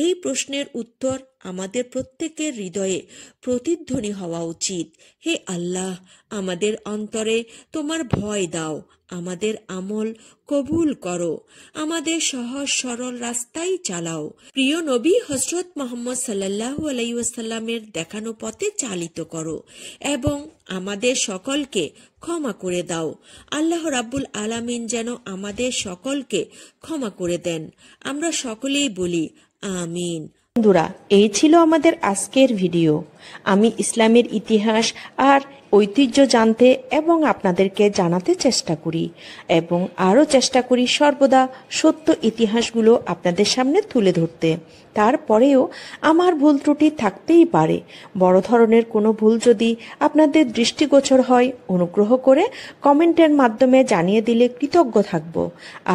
এই প্রশ্নের উত্তর আমাদের প্রত্যেকের হৃদয়ে প্রতিধ্বনি হওয়া উচিত। হে আল্লাহ, আমাদের অন্তরে তোমার ভয় দাও, আমাদের আমল কবুল করো, আমাদের সহজ সরল রাস্তায় চালাও। প্রিয় নবী হযরত মুহাম্মদ সাল্লাল্লাহু আলাইহি ওয়াসাল্লামের দেখানো পথে চালিত করো এবং আমাদের সকলকে ক্ষমা করে দাও। আল্লাহ রাব্বুল আলামিন যেন আমাদের সকলকে ক্ষমা করে দেন। আমরা সকলেই বলি আমিন। বন্ধুরা, এই ছিল আমাদের আজকের ভিডিও। আমি ইসলামের ইতিহাস আর ঐতিহ্য জানতে এবং আপনাদেরকে জানাতে চেষ্টা করি এবং আরও চেষ্টা করি সর্বদা সত্য ইতিহাসগুলো আপনাদের সামনে তুলে ধরতে। তারপরেও আমার ভুল ত্রুটি থাকতেই পারে। বড় ধরনের কোনো ভুল যদি আপনাদের দৃষ্টিগোচর হয়, অনুগ্রহ করে কমেন্টের মাধ্যমে জানিয়ে দিলে কৃতজ্ঞ থাকব।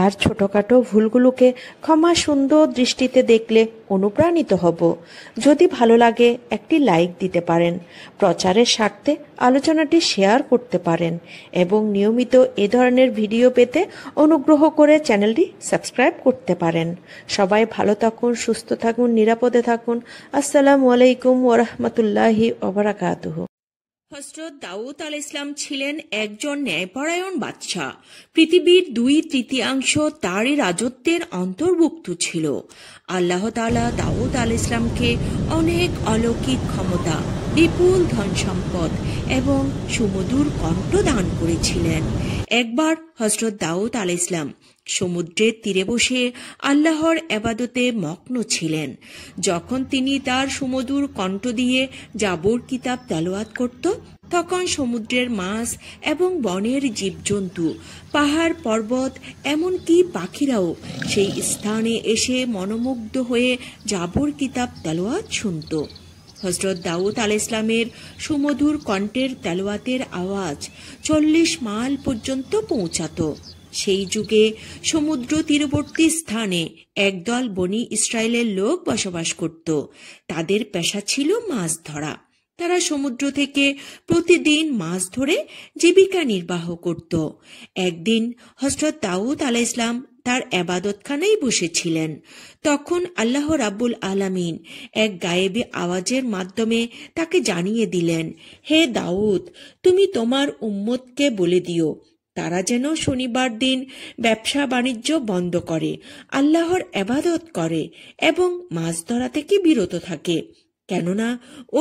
আর ছোটখাটো ভুলগুলোকে ক্ষমা সুন্দর দৃষ্টিতে দেখলে অনুপ্রাণিত হব। যদি ভালো লাগে একটি লাইক দিতে পারেন, প্রচারের স্বার্থে আলোচনাটি শেয়ার করতে পারেন এবং নিয়মিত এ ধরনের ভিডিও পেতে অনুগ্রহ করে চ্যানেলটি সাবস্ক্রাইব করতে পারেন। সবাই ভালো থাকুন, সুস্থ থাকুন, নিরাপদে থাকুন। আসসালামু আলাইকুম ওয়া রাহমাতুল্লাহি ওয়া বারাকাতুহু। হযরত দাউদ আলাইহিস সালাম ছিলেন একজন ন্যায়পরায়ণ বাদশা। পৃথিবীর 2/3 তারই রাজত্বের অন্তর্ভুক্ত ছিল। আল্লাহ তাআলা দাউদ আলাইহিস সালামকে অনেক অলৌকিক ক্ষমতা, বিপুল ধন সম্পদ এবং সুমধুর কণ্ঠ দান করেছিলেন। একবার হযরত দাউদ আলাইহিস সালাম সমুদ্রের তীরে বসে আল্লাহর ইবাদতে মগ্ন ছিলেন। যখন তিনি তার সুমধুর কণ্ঠ দিয়ে জাবুর কিতাব তেলাওয়াত করত, তখন সমুদ্রের মাছ এবং বনের জীবজন্তু, পাহাড় পর্বত, এমনকি পাখিরাও সেই স্থানে এসে মনোমুগ্ধ হয়ে জাবুর কিতাব তেলাওয়াত শুনত। হযরত দাউদ আলাইহিস সালামের সুমধুর কণ্ঠের তেলাওয়াতের আওয়াজ 40 মাইল পর্যন্ত পৌঁছাত। সেই যুগে সমুদ্র তীরবর্তী স্থানে একদল বনি ইসরায়েলের লোক বসবাস করত। তাদের পেশা ছিল মাছ ধরা। তারা সমুদ্র থেকে প্রতিদিন মাছ ধরে জীবিকা নির্বাহ করত। একদিন হযরত দাউদ আলাইহিস সালাম তার ইবাদতখানায় বসেছিলেন। তখন আল্লাহ রাব্বুল আলামিন এক গায়েবী আওয়াজের মাধ্যমে তাকে জানিয়ে দিলেন, হে দাউদ, তুমি তোমার উম্মতকে বলে দিও তারা যেন শনিবার দিন ব্যবসা বাণিজ্য বন্ধ করে, আল্লাহর ইবাদত করে এবং মাছ ধরা থেকে বিরত থাকে, কেননা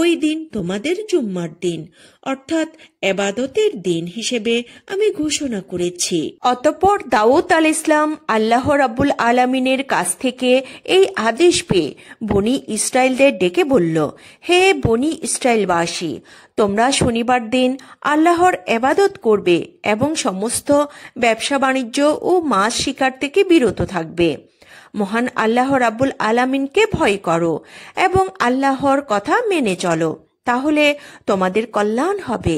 ওই দিন তোমাদের জুম্মার দিন, অর্থাৎ ইবাদতের দিন হিসেবে আমি ঘোষণা করেছি। অতঃপর দাউদ আলাইহিস সালাম আল্লাহ রাব্বুল আলামিনের কাছ থেকে এই আদেশ পেয়ে বনি ইসরায়েলদের ডেকে বলল, হে বনি ইসরায়েলবাসী, তোমরা শনিবার দিন আল্লাহর ইবাদত করবে এবং সমস্ত ব্যবসা বাণিজ্য ও মাছ শিকার থেকে বিরত থাকবে। মহান আল্লাহ রাব্বুল আলামিনকে ভয় করো এবং আল্লাহর কথা মেনে চলো, তাহলে তোমাদের কল্যাণ হবে।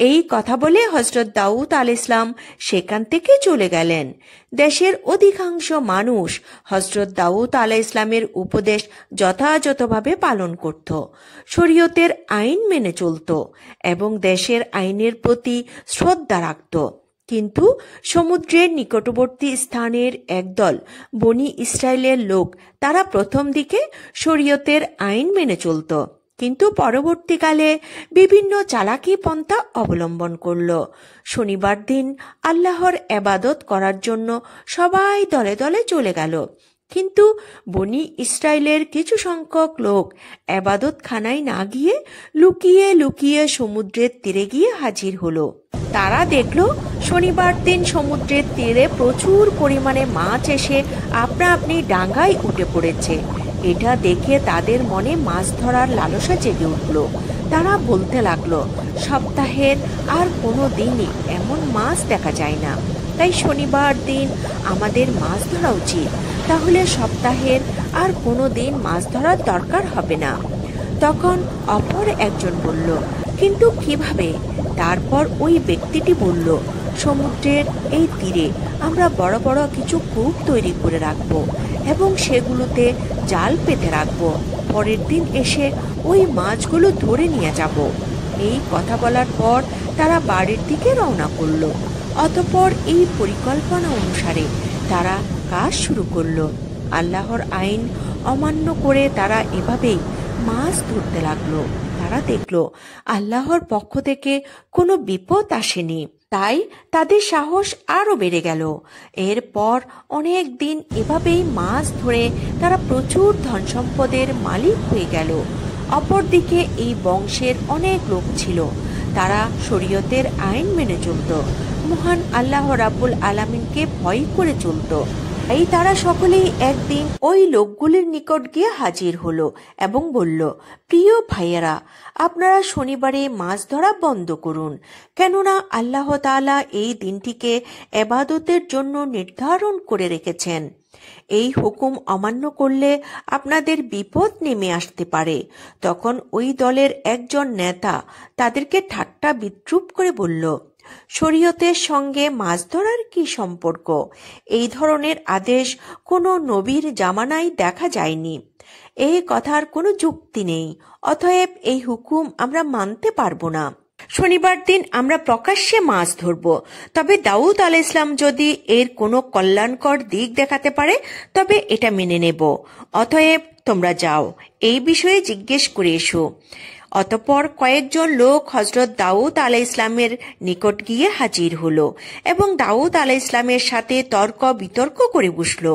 এই কথা বলে হযরত দাউদ আলাইহিস সালাম সেখান থেকে চলে গেলেন। দেশের অধিকাংশ মানুষ হযরত দাউদ আলাইহিস সালামের উপদেশ যথাযথভাবে পালন করত, শরীয়তের আইন মেনে চলত এবং দেশের আইনের প্রতি শ্রদ্ধা রাখত। কিন্তু সমুদ্রের নিকটবর্তী স্থানের একদল বনি ইসরায়েলের লোক, তারা প্রথম দিকে শরীয়তের আইন মেনে চলত, কিন্তু পরবর্তীকালে বিভিন্ন চালাকি পন্থা অবলম্বন করল। শনিবার দিন আল্লাহর ইবাদত করার জন্য সবাই দলে দলে চলে গেল, কিন্তু বনি ইসরায়েলের কিছু সংখ্যক লোক ইবাদতখানায় না গিয়ে লুকিয়ে লুকিয়ে সমুদ্রের তীরে গিয়ে হাজির হলো। তারা দেখল শনিবার দিন সমুদ্রের তীরে প্রচুর পরিমাণে মাছ এসে আপনা আপনি ডাঙ্গায় উঠে পড়েছে। এটা দেখে তাদের মনে মাছ ধরার লালসা জেগে উঠল। তারা বলতে লাগলো, সপ্তাহের আর কোনো দিনই এমন মাছ দেখা যায় না, তাই শনিবার দিন আমাদের মাছ ধরা উচিত, তাহলে সপ্তাহের আর কোনো দিন মাছ ধরার দরকার হবে না। তখন অপর একজন বলল, কিন্তু কিভাবে? তারপর ওই ব্যক্তিটি বলল, সমুদ্রের এই তীরে আমরা বড় বড় কিছু কূপ তৈরি করে রাখবো এবং সেগুলোতে জাল পেতে রাখবো। পরের দিন এসে ওই মাছগুলো ধরে নিয়ে যাব। এই কথা বলার পর তারা বাড়ির দিকে রওনা করলো। অতঃপর এই পরিকল্পনা অনুসারে তারা কাজ শুরু করলো। আল্লাহর আইন অমান্য করে তারা এভাবেই মাছ ধরতে লাগলো। তারা দেখলো আল্লাহর পক্ষ থেকে কোনো বিপদ আসেনি, তাই তাদের সাহস আরো বেড়ে গেল। এরপর অনেক দিন এভাবেই মাছ ধরে তারা প্রচুর ধন সম্পদের মালিক হয়ে গেল। অপরদিকে এই বংশের অনেক লোক ছিল, তারা শরীয়তের আইন মেনে চলত, মহান আল্লাহ রাব্বুল আলামিনকে ভয় করে চলত। এই তারা সকলেই একদিন ওই লোকগুলির নিকট গিয়ে হাজির হলো এবং বলল, প্রিয় ভাইয়েরা, আপনারা শনিবারে মাছ ধরা বন্ধ করুন, কেননা আল্লাহ তাআলা এই দিনটিকে ইবাদতের জন্য নির্ধারণ করে রেখেছেন। এই হুকুম অমান্য করলে আপনাদের বিপদ নেমে আসতে পারে। তখন ওই দলের একজন নেতা তাদেরকে ঠাট্টা বিদ্রূপ করে বলল, শরীয়তের সঙ্গে মাছ ধরার কি সম্পর্ক? এই ধরনের আদেশ কোনো নবীর জামানায় দেখা যায়নি। এই কথার কোনো যুক্তি নেই, অতএব এই হুকুম আমরা মানতে পারবো না। শনিবার দিন আমরা প্রকাশ্যে মাছ ধরব, তবে দাউদ আলাইহিস সালাম যদি এর কোনো কল্যাণকর দিক দেখাতে পারে তবে এটা মেনে নেব। অতএব তোমরা যাও, এই বিষয়ে জিজ্ঞেস করে এসো। অতঃপর কয়েকজন লোক হযরত দাউদ আলাইহিস সালামের নিকট গিয়ে হাজির হলো এবং দাউদ আলাইহিস সালামের সাথে তর্ক বিতর্ক করে বসল।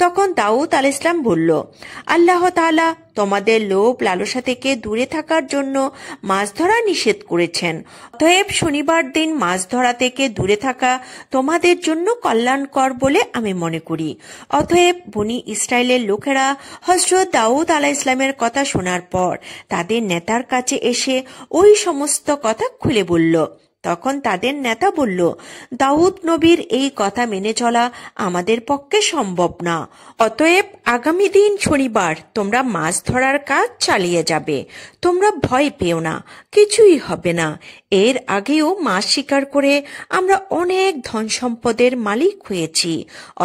তখন দাউদ আলাইহিস সালাম বলল, আল্লাহ তাআলা তোমাদের লোভ লালসা থেকে দূরে থাকার জন্য মাছ ধরা নিষেধ করেছেন। অতএব শনিবার দিন মাছ ধরা থেকে দূরে থাকা তোমাদের জন্য কল্যাণকর বলে আমি মনে করি। অতএব বনি ইসরায়েলের লোকেরা হযরত দাউদ আলাইহিস সালামের কথা শোনার পর তাদের নেতার কাছে এসে ওই সমস্ত কথা খুলে বলল। তখন তাদের নেতা বলল, দাউদ নবীর এই কথা মেনে চলা আমাদের পক্ষে সম্ভব না। অতএব আগামী দিন শনিবার তোমরা মাছ ধরার কাজ চালিয়ে যাবে। তোমরা ভয় পেও না, কিছুই হবে না। এর আগেও মাছ শিকার করে আমরা অনেক ধন সম্পদের মালিক হয়েছি।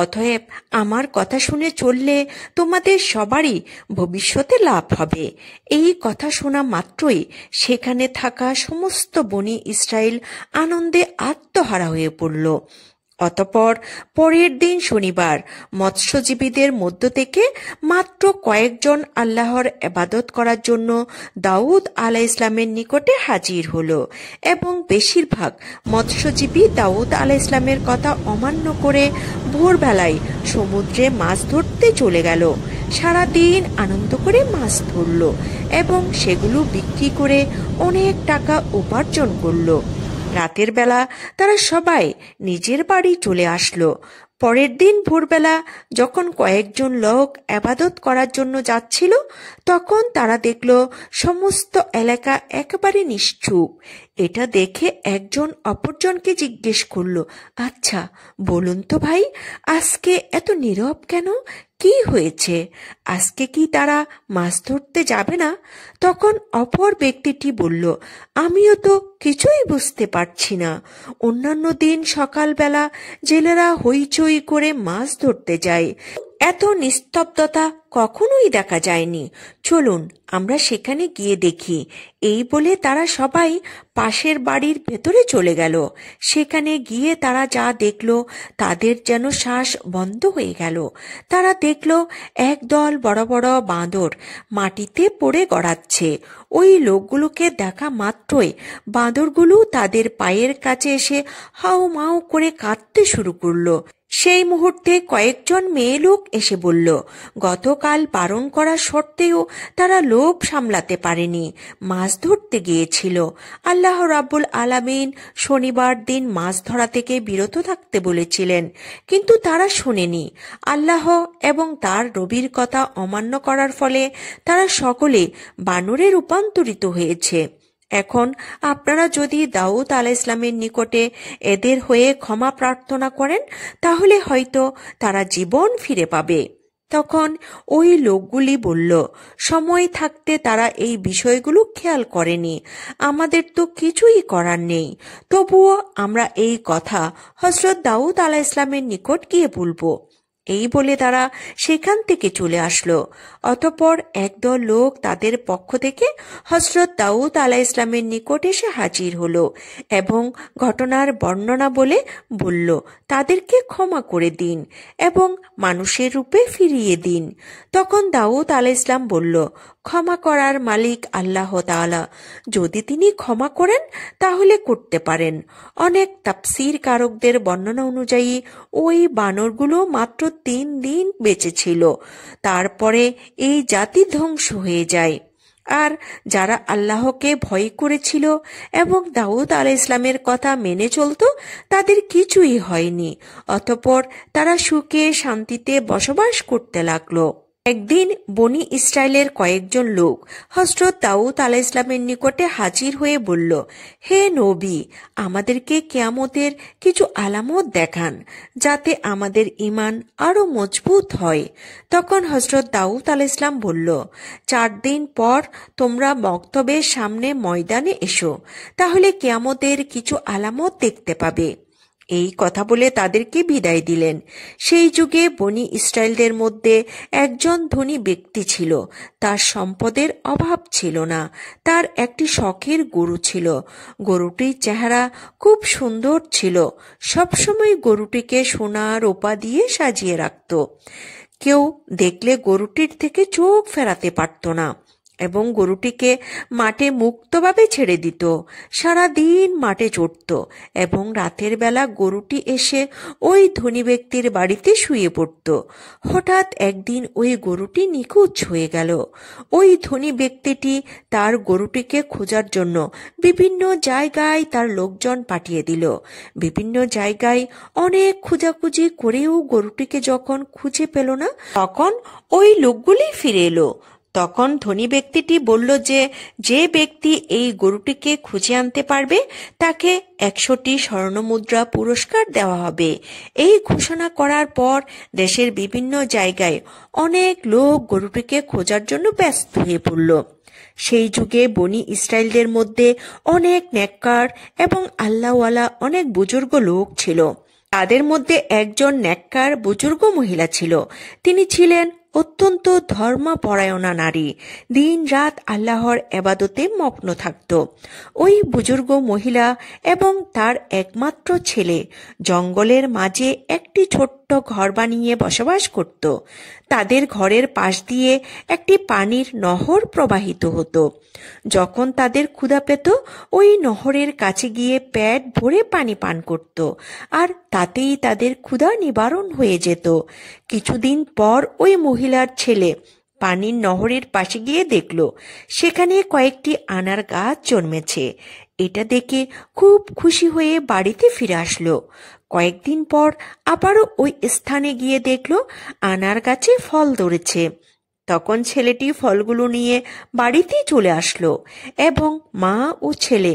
অতএব আমার কথা শুনে চললে তোমাদের সবারই ভবিষ্যতে লাভ হবে। এই কথা শোনা মাত্রই সেখানে থাকা সমস্ত বনি ইসরায়েল আনন্দে আত্মহারা হয়ে পড়ল। অতঃপর পরের দিন শনিবার মৎস্যজীবীদের মধ্য থেকে মাত্র কয়েকজন আল্লাহর ইবাদত করার জন্য দাউদ আলাইহিস সালামের নিকটে হাজির হলো এবং বেশিরভাগ মৎস্যজীবী দাউদ আলাইহিস সালামের কথা অমান্য করে ভোরবেলায় সমুদ্রে মাছ ধরতে চলে গেল। সারাদিন আনন্দ করে মাছ ধরল এবং সেগুলো বিক্রি করে অনেক টাকা উপার্জন করল। রাতের বেলা তারা সবাই নিজের বাড়ি চলে আসলো। পরের দিন ভোরবেলা যখন কয়েকজন লোক ইবাদত করার জন্য যাচ্ছিল, তখন তারা দেখল সমস্ত এলাকা একেবারে নিশ্চুপ। এটা দেখে একজন অপরজনকে জিজ্ঞেস করলো, আচ্ছা বলুন তো ভাই, আজকে এত নীরব কেন? কি হয়েছে? আজকে কি তারা মাছ ধরতে যাবে না? তখন অপর ব্যক্তিটি বলল, আমিও তো কিছুই বুঝতে পারছি না। অন্যান্য দিন সকালবেলা জেলেরা হইচই করে মাছ ধরতে যায়, এত নিস্তব্ধতা কখনোই দেখা যায়নি। চলুন আমরা সেখানে গিয়ে দেখি। এই বলে তারা সবাই পাশের বাড়ির ভেতরে চলে গেল। সেখানে গিয়ে তারা যা দেখল তাদের যেন শ্বাস বন্ধ হয়ে গেল। তারা দেখল একদল বড় বড় বাঁদর মাটিতে পড়ে গড়াচ্ছে। ওই লোকগুলোকে দেখা মাত্রই বাঁদরগুলো তাদের পায়ের কাছে এসে হাউ মাউ করে কাঁদতে শুরু করলো। সেই মুহূর্তে কয়েকজন মেয়ে লোক এসে বলল, গতকাল বারণ করা সত্ত্বেও তারা লোভ সামলাতে পারেনি, মাছ ধরতে গিয়েছিল। আল্লাহ রাব্বুল আলামিন শনিবার দিন মাছ ধরা থেকে বিরত থাকতে বলেছিলেন, কিন্তু তারা শোনেনি। আল্লাহ এবং তার নবীর কথা অমান্য করার ফলে তারা সকলে বানরে রূপান্তরিত হয়েছে। এখন আপনারা যদি দাউদ আলাইহিসসালামের নিকটে এদের হয়ে ক্ষমা প্রার্থনা করেন তাহলে হয়তো তারা জীবন ফিরে পাবে। তখন ওই লোকগুলি বলল, সময় থাকতে তারা এই বিষয়গুলো খেয়াল করেনি, আমাদের তো কিছুই করার নেই। তবুও আমরা এই কথা হযরত দাউদ আলাইহিসসালামের নিকট গিয়ে বলবো। এই বলে তারা সেখান থেকে চলে আসলো। অতঃপর একদল লোক তাদের পক্ষ থেকে হযরত দাউদ আলাইহিসসালামের নিকট এসে হাজির হলো এবং ঘটনার বর্ণনা বলে বলল, তাদেরকে ক্ষমা করে দিন এবং মানুষের রূপে ফিরিয়ে দিন। তখন দাউদ আলাইহিসসালাম বলল, ক্ষমা করার মালিক আল্লাহ তাআলা, যদি তিনি ক্ষমা করেন তাহলে করতে পারেন। অনেক তাফসীর কারকদের বর্ণনা অনুযায়ী ওই বানরগুলো মাত্র 3 দিন বেঁচে ছিল, তারপরে এই জাতি ধ্বংস হয়ে যায়। আর যারা আল্লাহকে ভয় করেছিল এবং দাউদ আলাইহিসসালামের কথা মেনে চলত তাদের কিছুই হয়নি। অতঃপর তারা সুখে শান্তিতে বসবাস করতে লাগলো। একদিন বনি ইসরায়েলের কয়েকজন লোক হযরত দাউদ আলাইহিসসালামের নিকটে হাজির হয়ে বলল, হে নবী, আমাদেরকে কিয়ামতের কিছু আলামত দেখান যাতে আমাদের ঈমান আরো মজবুত হয়। তখন হযরত দাউদ আলাইহিসসালাম বলল, 4 দিন পর তোমরা মক্তবের সামনে ময়দানে এসো, তাহলে কিয়ামতের কিছু আলামত দেখতে পাবে। এই কথা বলে তাদেরকে বিদায় দিলেন। সেই যুগে বনি ইসরায়েলদের মধ্যে একজন ধনী ব্যক্তি ছিল। তার সম্পদের অভাব ছিল না। তার একটি শখের গরু ছিল। গরুটির চেহারা খুব সুন্দর ছিল। সবসময় গরুটিকে সোনা রূপা দিয়ে সাজিয়ে রাখত। কেউ দেখলে গরুটির থেকে চোখ ফেরাতে পারত না এবং গরুটিকে মাঠে মুক্তভাবে ছেড়ে দিত। সারা দিন মাঠে চড়ত এবং রাতের বেলা গরুটি এসে ওই ধনী ব্যক্তির বাড়িতে শুয়ে পড়ত। হঠাৎ একদিন ওই গরুটি নিখোঁজ হয়ে গেল। ওই ধনী ব্যক্তিটি তার গরুটিকে খোঁজার জন্য বিভিন্ন জায়গায় তার লোকজন পাঠিয়ে দিল। বিভিন্ন জায়গায় অনেক খোঁজাখুঁজি করেও গরুটিকে যখন খুঁজে পেল না, তখন ওই লোকগুলি ফিরে এলো। তখন ধনী ব্যক্তিটি বলল যে যে ব্যক্তি এই গরুটিকে খুঁজে আনতে পারবে তাকে 100টি স্বর্ণমুদ্রা পুরস্কার দেওয়া হবে। এই ঘোষণা করার পর দেশের বিভিন্ন জায়গায় অনেক লোক গরুটিকে খোঁজার জন্য ব্যস্ত হয়ে পড়ল। সেই যুগে বনি ইসরায়েলদের মধ্যে অনেক নেককার এবং আল্লাহওয়ালা অনেক বুজুর্গ লোক ছিল। তাদের মধ্যে একজন নেককার বুজুর্গ মহিলা ছিল। তিনি ছিলেন অত্যন্ত ধর্মপরায়ণা নারী। দিন রাত আল্লাহর ইবাদতে মগ্ন থাকত। ওই বুজুর্গ মহিলা এবং তার একমাত্র ছেলে জঙ্গলের মাঝে একটি ছোট্ট ঘর বানিয়ে বসবাস করত। তাদের ঘরের পাশ দিয়ে একটি পানির নহর প্রবাহিত হতো। যখন তাদের ক্ষুধা পেত ওই নহরের কাছে গিয়ে পেট ভরে পানি পান করত, আর তাতেই তাদের ক্ষুধা নিবারণ হয়ে যেত। কিছুদিন পর ওই মহিলার ছেলে পানির নহরের পাশে গিয়ে দেখল সেখানে কয়েকটি আনার গাছ জন্মেছে। এটা দেখে খুব খুশি হয়ে বাড়িতে ফিরে আসলো। কয়েকদিন পর আবারও ওই স্থানে গিয়ে দেখল আনার গাছে ফল ধরেছে। তখন ছেলেটি ফলগুলো নিয়ে বাড়িতে চলে আসলো এবং মা ও ছেলে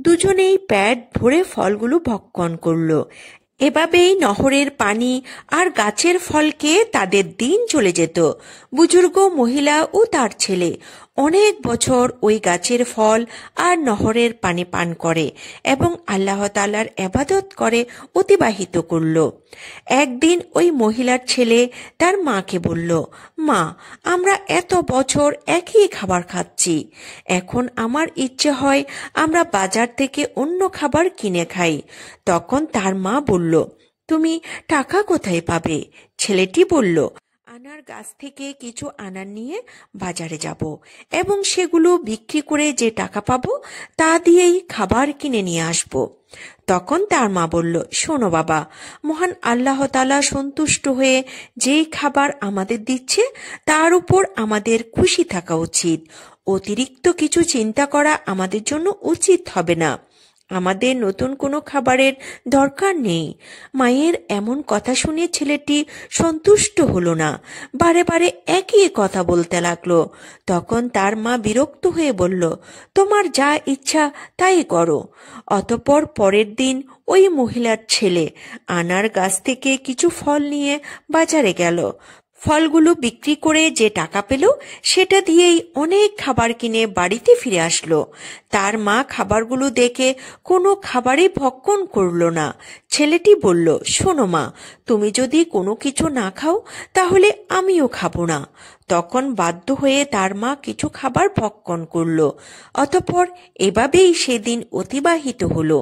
দুজনেই পেট ভরে ফলগুলো ভক্ষণ করলো। এভাবেই নহরের পানি আর গাছের ফলকে তাদের দিন চলে যেত। বুজুর্গ মহিলা ও তার ছেলে অনেক বছর ওই গাছের ফল আর নহরের পানি পান করে এবং আল্লাহ তাআলার ইবাদত করে অতিবাহিত করল। একদিন ওই মহিলার ছেলে তার মাকে বলল, মা, আমরা এত বছর একই খাবার খাচ্ছি, এখন আমার ইচ্ছে হয় আমরা বাজার থেকে অন্য খাবার কিনে খাই। তখন তার মা বলল, তুমি টাকা কোথায় পাবে? ছেলেটি বলল, আনার গাছ থেকে কিছু আনার নিয়ে বাজারে যাব এবং সেগুলো বিক্রি করে যে টাকা পাবো তা দিয়েই খাবার কিনে নিয়ে আসব। তখন তার মা বলল, শোনো বাবা, মহান আল্লাহ তাআলা সন্তুষ্ট হয়ে যেই খাবার আমাদের দিচ্ছে তার উপর আমাদের খুশি থাকা উচিত। অতিরিক্ত কিছু চিন্তা করা আমাদের জন্য উচিত হবে না। আমাদের নতুন কোনো খাবারের দরকার নেই। মায়ের এমন কথা শুনে ছেলেটি সন্তুষ্ট হলো না, বারে বারে একই কথা বলতে লাগলো। তখন তার মা বিরক্ত হয়ে বলল, তোমার যা ইচ্ছা তাই করো। অতঃপর পরের দিন ওই মহিলার ছেলে আনার গাছ থেকে কিছু ফল নিয়ে বাজারে গেল। ফলগুলো বিক্রি করে যে টাকা পেল সেটা দিয়েই অনেক খাবার কিনে বাড়িতে ফিরে আসলো। তার মা খাবারগুলো দেখে কোনো খাবারই ভক্ষণ করলো না। ছেলেটি বলল, শোনো মা, তুমি যদি কোনো কিছু না খাও তাহলে আমিও খাবো না। তখন বাধ্য হয়ে তার মা কিছু খাবার ভক্ষণ করলো। অতঃপর এভাবেই সেদিন অতিবাহিত হলো।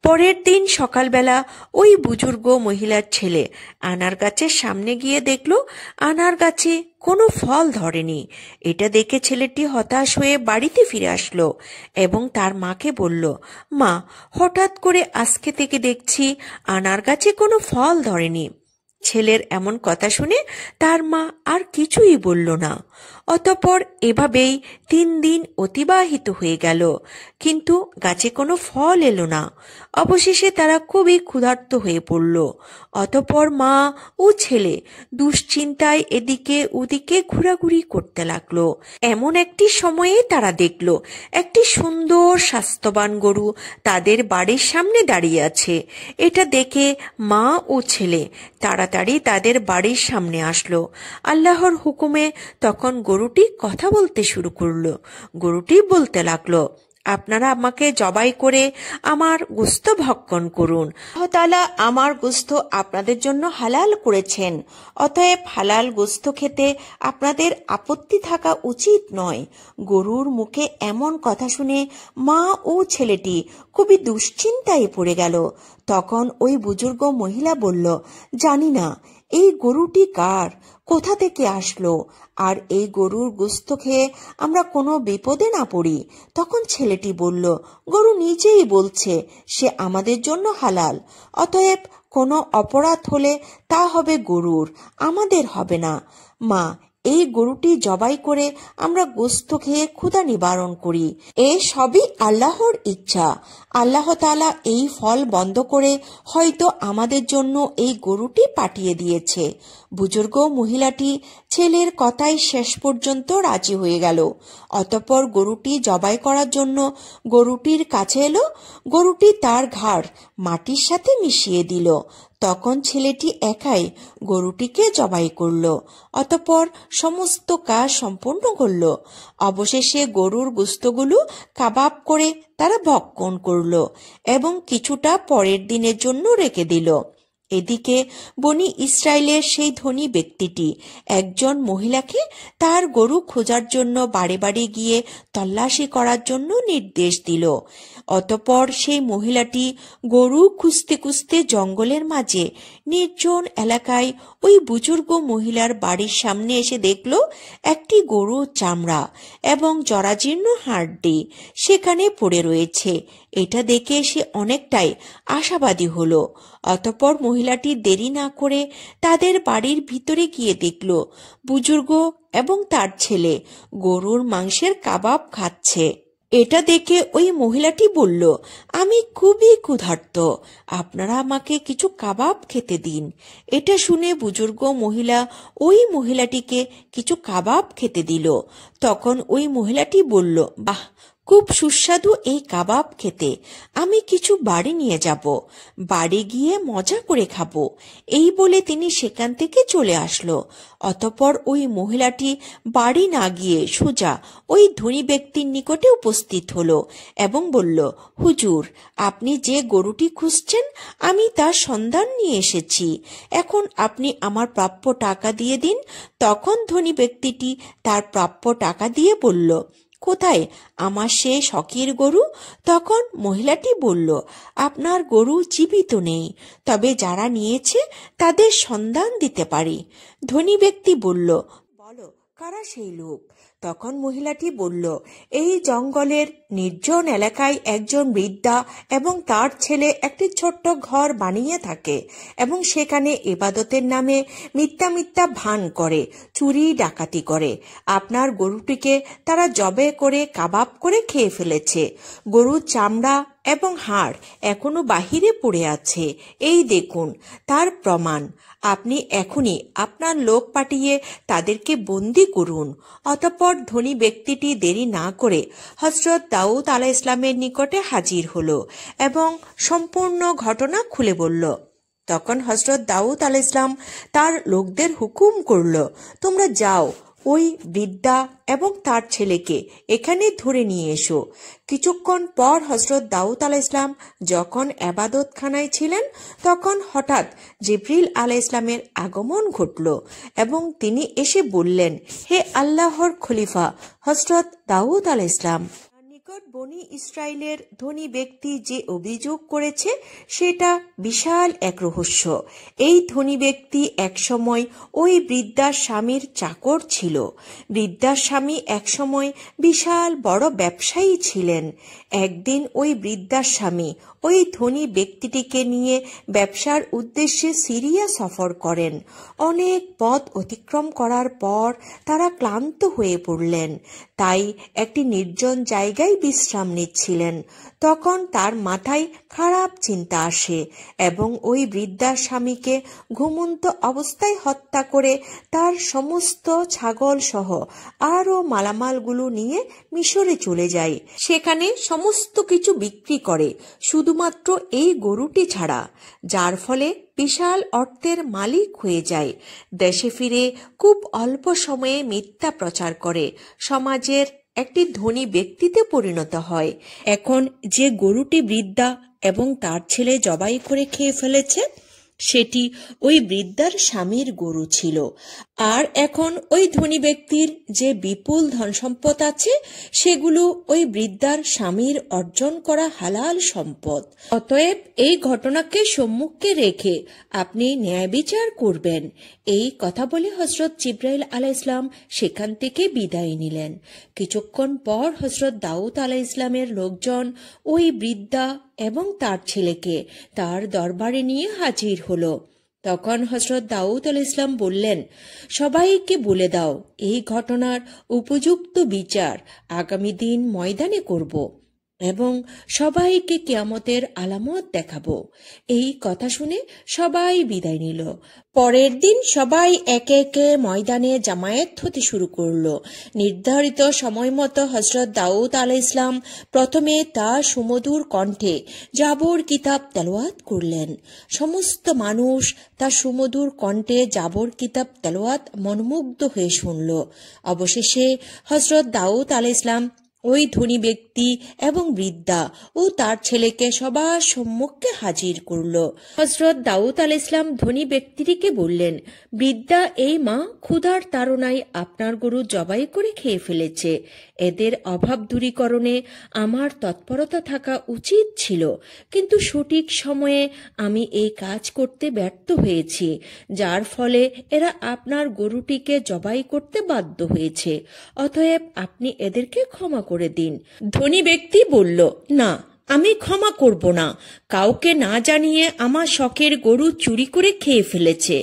পরের দিন সকালবেলা ওই বুজুর্গ মহিলার ছেলে আনার গাছের সামনে গিয়ে দেখল আনার গাছে কোনো ফল ধরেনি। এটা দেখে ছেলেটি হতাশ হয়ে বাড়িতে ফিরে আসলো এবং তার মাকে বলল, মা, হঠাৎ করে আজকে থেকে দেখছি আনার গাছে কোনো ফল ধরেনি। ছেলের এমন কথা শুনে তার মা আর কিছুই বলল না। অতঃপর এভাবেই 3 দিন অতিবাহিত হয়ে গেল, কিন্তু গাছে কোনো ফল এলো না। অবশেষে তারা খুবই ক্ষুধার্ত হয়ে পড়ল। অতঃপর মা ও ছেলে দুশ্চিন্তায় এদিকে ওদিকে ঘোরাঘুরি করতে লাগলো। এমন একটি সময়ে তারা দেখল একটি সুন্দর স্বাস্থ্যবান গরু তাদের বাড়ির সামনে দাঁড়িয়ে আছে। এটা দেখে মা ও ছেলে তাড়াতাড়ি তাদের বাড়ির সামনে আসলো। আল্লাহর হুকুমে তখন গরুটি কথা বলতে শুরু করলো। গরুটি বলতে লাগলো, আপনারা আমাকে জবাই করে আমার গোশত ভক্ষণ করুন। আল্লাহ তাআলা আমার গোশত আপনাদের জন্য হালাল করেছেন, অতএব হালাল গোশত খেতে আপনাদের আপত্তি থাকা উচিত নয়। গরুর মুখে এমন কথা শুনে মা ও ছেলেটি খুবই দুশ্চিন্তায় পড়ে গেল। তখন ওই বুজুর্গ মহিলা বলল, জানি না এই গরুটি কার, কোথা থেকে আসলো, আর এই গরুর গোশত খেয়ে আমরা কোনো বিপদে না পড়ি। তখন ছেলেটি বলল, গরু নিজেই বলছে সে আমাদের জন্য হালাল, অতএব কোনো অপরাধ হলে তা হবে গরুর, আমাদের হবে না। মা, এই গরুটি জবাই করে আমরা গোশত খেয়ে ক্ষুধা নিবারণ করি। এ সবই আল্লাহর ইচ্ছা। আল্লাহ তাআলা এই ফল বন্ধ করে হয়তো আমাদের জন্য এই গরুটি পাঠিয়ে দিয়েছে। বুজুর্গ মহিলাটি ছেলের কথায় শেষ পর্যন্ত রাজি হয়ে গেল। অতঃপর গরুটি জবাই করার জন্য গরুটির কাছে এলো। গরুটি তার ঘাড় মাটির সাথে মিশিয়ে দিল। তখন ছেলেটি একাই গরুটিকে জবাই করল। অতঃপর সমস্ত কাজ সম্পূর্ণ করল। অবশেষে গরুর গোশতগুলো কাবাব করে তারা ভক্ষণ করল এবং কিছুটা পরের দিনের জন্য রেখে দিল। এদিকে বনি ইসরায়েলের সেই ধনী ব্যক্তিটি একজন মহিলাকে তার গরু খোঁজার জন্য বাড়ি বাড়ি গিয়ে তল্লাশি করার জন্য নির্দেশ দিল। অতঃপর সেই মহিলাটি গরু খুঁজতে খুঁজতে জঙ্গলের মাঝে নির্জন এলাকায় ওই বুজুর্গ মহিলার বাড়ির সামনে এসে দেখল একটি গরুর চামড়া এবং জরাজীর্ণ হাড়টি সেখানে পড়ে রয়েছে। এটা দেখে সে অনেকটাই আশাবাদী হলো। অতঃপর মহিলাটি দেরি না করে তাদের বাড়ির ভিতরে গিয়ে দেখল বুজুর্গ এবং তার ছেলে গরুর মাংসের কাবাব খাচ্ছে। এটা দেখে ওই মহিলাটি বলল, আমি খুবই ক্ষুধার্ত, আপনারা আমাকে কিছু কাবাব খেতে দিন। এটা শুনে বুজুর্গ মহিলা ওই মহিলাটিকে কিছু কাবাব খেতে দিল। তখন ওই মহিলাটি বলল, বাহ, খুব সুস্বাদু এই কাবাব খেতে, আমি কিছু বাড়ি নিয়ে যাব, বাড়ি গিয়ে মজা করে খাবো। এই বলে তিনি সেখান থেকে চলে আসলো। অতঃপর ওই মহিলাটি বাড়ি না গিয়ে সোজা ওই ধনী ব্যক্তির নিকটে উপস্থিত হলো এবং বলল, হুজুর, আপনি যে গরুটি খুঁজছেন আমি তার সন্ধান নিয়ে এসেছি, এখন আপনি আমার প্রাপ্য টাকা দিয়ে দিন। তখন ধনী ব্যক্তিটি তার প্রাপ্য টাকা দিয়ে বলল, কোথায় আমার সে শখের গরু? তখন মহিলাটি বলল, আপনার গরু জীবিত নেই, তবে যারা নিয়েছে তাদের সন্ধান দিতে পারি। ধনী ব্যক্তি বলল, বলো কারা সেই লোক? তখন মহিলাটি বলল, এই জঙ্গলের নির্জন এলাকায় একজন বৃদ্ধা এবং তার ছেলে একটি ছোট্ট ঘর বানিয়ে থাকে এবং সেখানে ইবাদতের নামে মিথ্যা মিথ্যা ভান করে চুরি ডাকাতি করে। আপনার গরুটিকে তারা জবে করে কাবাব করে খেয়ে ফেলেছে। গরুর চামড়া এবং হাড় এখনো বাহিরে পড়ে আছে, এই দেখুন তার প্রমাণ। আপনি এখনই আপনার লোক পাঠিয়ে তাদেরকে বন্দী করুন। অতঃপর ধনী ব্যক্তিটি দেরি না করে হযরত দাউদ আলাইহিসসালামের নিকটে হাজির হলো এবং সম্পূর্ণ ঘটনা খুলে বলল। তখন হযরত দাউদ আলাইহিসসালাম তার লোকদের হুকুম করল, তোমরা যাও, ওই বৃদ্ধা এবং তার ছেলেকে এখানে ধরে নিয়ে এসো। কিছুক্ষণ পর হযরত দাউদ আলাইহিসসালাম যখন ইবাদতখানায় ছিলেন তখন হঠাৎ জিবরিল আলাইহিসসালামের আগমন ঘটল এবং তিনি এসে বললেন, হে আল্লাহর খলিফা হযরত দাউদ আলাইহিসসালাম, নিকট বনি ইসরায়েলের ধনী ব্যক্তি যে অভিযোগ করেছে সেটা বিশাল এক রহস্য। এই ধনী ব্যক্তি একসময় ওই বৃদ্ধার স্বামীর চাকর ছিল। বৃদ্ধার স্বামী একসময় বিশাল বড় ব্যবসায়ী ছিলেন। একদিন ওই বৃদ্ধার স্বামী ওই ধনী ব্যক্তিটিকে নিয়ে ব্যবসার উদ্দেশ্যে সিরিয়া সফর করেন। অনেক পথ অতিক্রম করার পর তারা ক্লান্ত হয়ে পড়লেন, তাই একটি নির্জন জায়গায় বিশ্রাম নিচ্ছিলেন। তখন তার মাথায় খারাপ চিন্তা আসে এবং ওই বৃদ্ধার স্বামীকে ঘুমন্ত অবস্থায় হত্যা করে তার সমস্ত ছাগল সহ আরও মালামালগুলো নিয়ে মিশরে চলে যায়। সেখানে সমস্ত কিছু বিক্রি করে, শুধুমাত্র এই গরুটি ছাড়া, যার ফলে বিশাল অর্থের মালিক হয়ে যায়। দেশে ফিরে খুব অল্প সময়ে মিথ্যা প্রচার করে সমাজের একটি ধনী ব্যক্তিতে পরিণত হয়। এখন যে গরুটি বৃদ্ধা এবং তার ছেলে জবাই করে খেয়ে ফেলেছে সেটি ওই বৃদ্ধার স্বামীর গরু ছিল। আর এখন ওই ধনী ব্যক্তির যে বিপুল ধন সম্পদ আছে সেগুলো ওই বৃদ্ধার স্বামীর অর্জন করা হালাল সম্পদ। অতএব এই ঘটনাকে সম্মুখে রেখে আপনি ন্যায় বিচার করবেন। এই কথা বলে হযরত জিবরাইল আলাইহিসসালাম সেখান থেকে বিদায় নিলেন। কিছুক্ষণ পর হযরত দাউদ আলাইহিসসালামের লোকজন ওই বৃদ্ধা এবং তার ছেলেকে তার দরবারে নিয়ে হাজির হলো। তখন হযরত দাউদ আলাইহিসসালাম বললেন, সবাইকে বলে দাও এই ঘটনার উপযুক্ত বিচার আগামী দিন ময়দানে করব এবং সবাইকে কিয়ামতের আলামত দেখাবো। এই কথা শুনে সবাই বিদায় নিল। পরের দিন সবাই একে একে ময়দানে জামায়াত হতে শুরু করলো। নির্ধারিত সময় মতো হযরত দাউদ আলাইহিসসালাম প্রথমে তার সুমধুর কণ্ঠে জাবর কিতাব তেলাওয়াত করলেন। সমস্ত মানুষ তার সুমধুর কণ্ঠে জাবর কিতাব তেলাওয়াত মনোমুগ্ধ হয়ে শুনল। অবশেষে হযরত দাউদ আলাইহিসসালাম ওই ধনী ব্যক্তি এবং বৃদ্ধা ও তার ছেলেকে সবার সম্মুখে হাজির করল। হযরত দাউদ আলাইহিসসালাম ধনী ব্যক্তিটিকে বললেন, বৃদ্ধা এই মা ক্ষুধার তাড়নায় আপনার গরু জবাই করে খেয়ে ফেলেছে। এদের অভাব দূরীকরণে আমার তৎপরতা থাকা উচিত ছিল, কিন্তু সঠিক সময়ে আমি এই কাজ করতে ব্যর্থ হয়েছি, যার ফলে এরা আপনার গরুটিকে জবাই করতে বাধ্য হয়েছে। অতএব আপনি এদেরকে ক্ষমা করে দিন। ধনী ব্যক্তি বলল, না, আমি ক্ষমা করব না। কাউকে না জানিয়ে আমার শখের গরু চুরি করে খেয়ে ফেলেছে,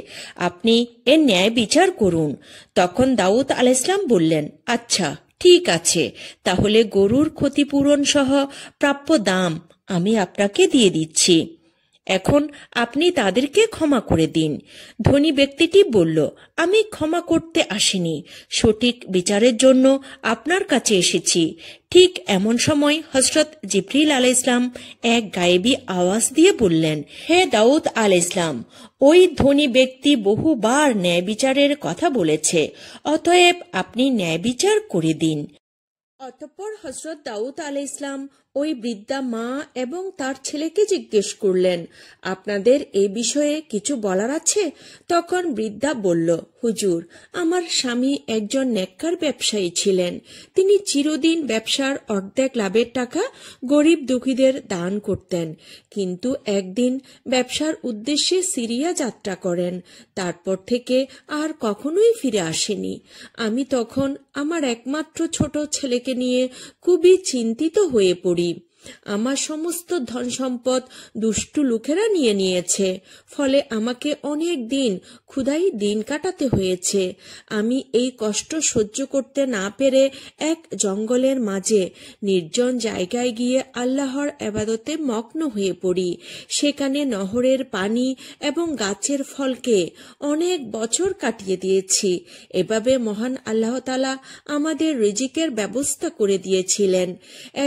আপনি এর ন্যায় বিচার করুন। তখন দাউদ আলাইহিসসালাম বললেন, আচ্ছা ঠিক আছে, তাহলে গরুর ক্ষতিপূরণ সহ প্রাপ্য দাম আমি আপনাকে দিয়ে দিচ্ছি। এখন আপনি তাদেরকে ক্ষমা করে দিন। ধনী ব্যক্তিটি বলল, আমি ক্ষমা করতে আসিনি, সঠিক বিচারের জন্য আপনার কাছে এসেছি। ঠিক এমন সময় হযরত জিবরিল আলাইহিসসালাম এক গায়েবী আওয়াজ দিয়ে বললেন, হে দাউদ আলাইহিসসালাম, ওই ধনী ব্যক্তি বহুবার ন্যায় বিচারের কথা বলেছে, অতএব আপনি ন্যায় বিচার করে দিন। অতঃপর হযরত দাউদ আলাইহিসসালাম ওই বৃদ্ধা মা এবং তার ছেলেকে জিজ্ঞেস করলেন, আপনাদের এই বিষয়ে কিছু বলার আছে? তখন বৃদ্ধা বলল, হুজুর, আমার স্বামী একজন নেককার ব্যবসায়ী ছিলেন। তিনি চিরদিন ব্যবসার অর্ধেক লাভের টাকা গরিব দুঃখীদের দান করতেন, কিন্তু একদিন ব্যবসার উদ্দেশ্যে সিরিয়া যাত্রা করেন। তারপর থেকে আর কখনোই ফিরে আসেনি। আমি তখন আমার একমাত্র ছোট ছেলেকে নিয়ে খুবই চিন্তিত হয়ে পড়ি। আমার সমস্ত ধন সম্পদ দুষ্টু লোকেরা নিয়ে নিয়েছে, ফলে আমাকে অনেক দিন ক্ষুধায় দিন কাটাতে হয়েছে। আমি এই কষ্ট সহ্য করতে না পেরে এক জঙ্গলের মাঝে নির্জন জায়গায় গিয়ে আল্লাহর ইবাদতে মগ্ন হয়ে পড়ি। সেখানে নহরের পানি এবং গাছের ফলকে অনেক বছর কাটিয়ে দিয়েছি। এভাবে মহান আল্লাহ তাআলা আমাদের রিজিকের ব্যবস্থা করে দিয়েছিলেন।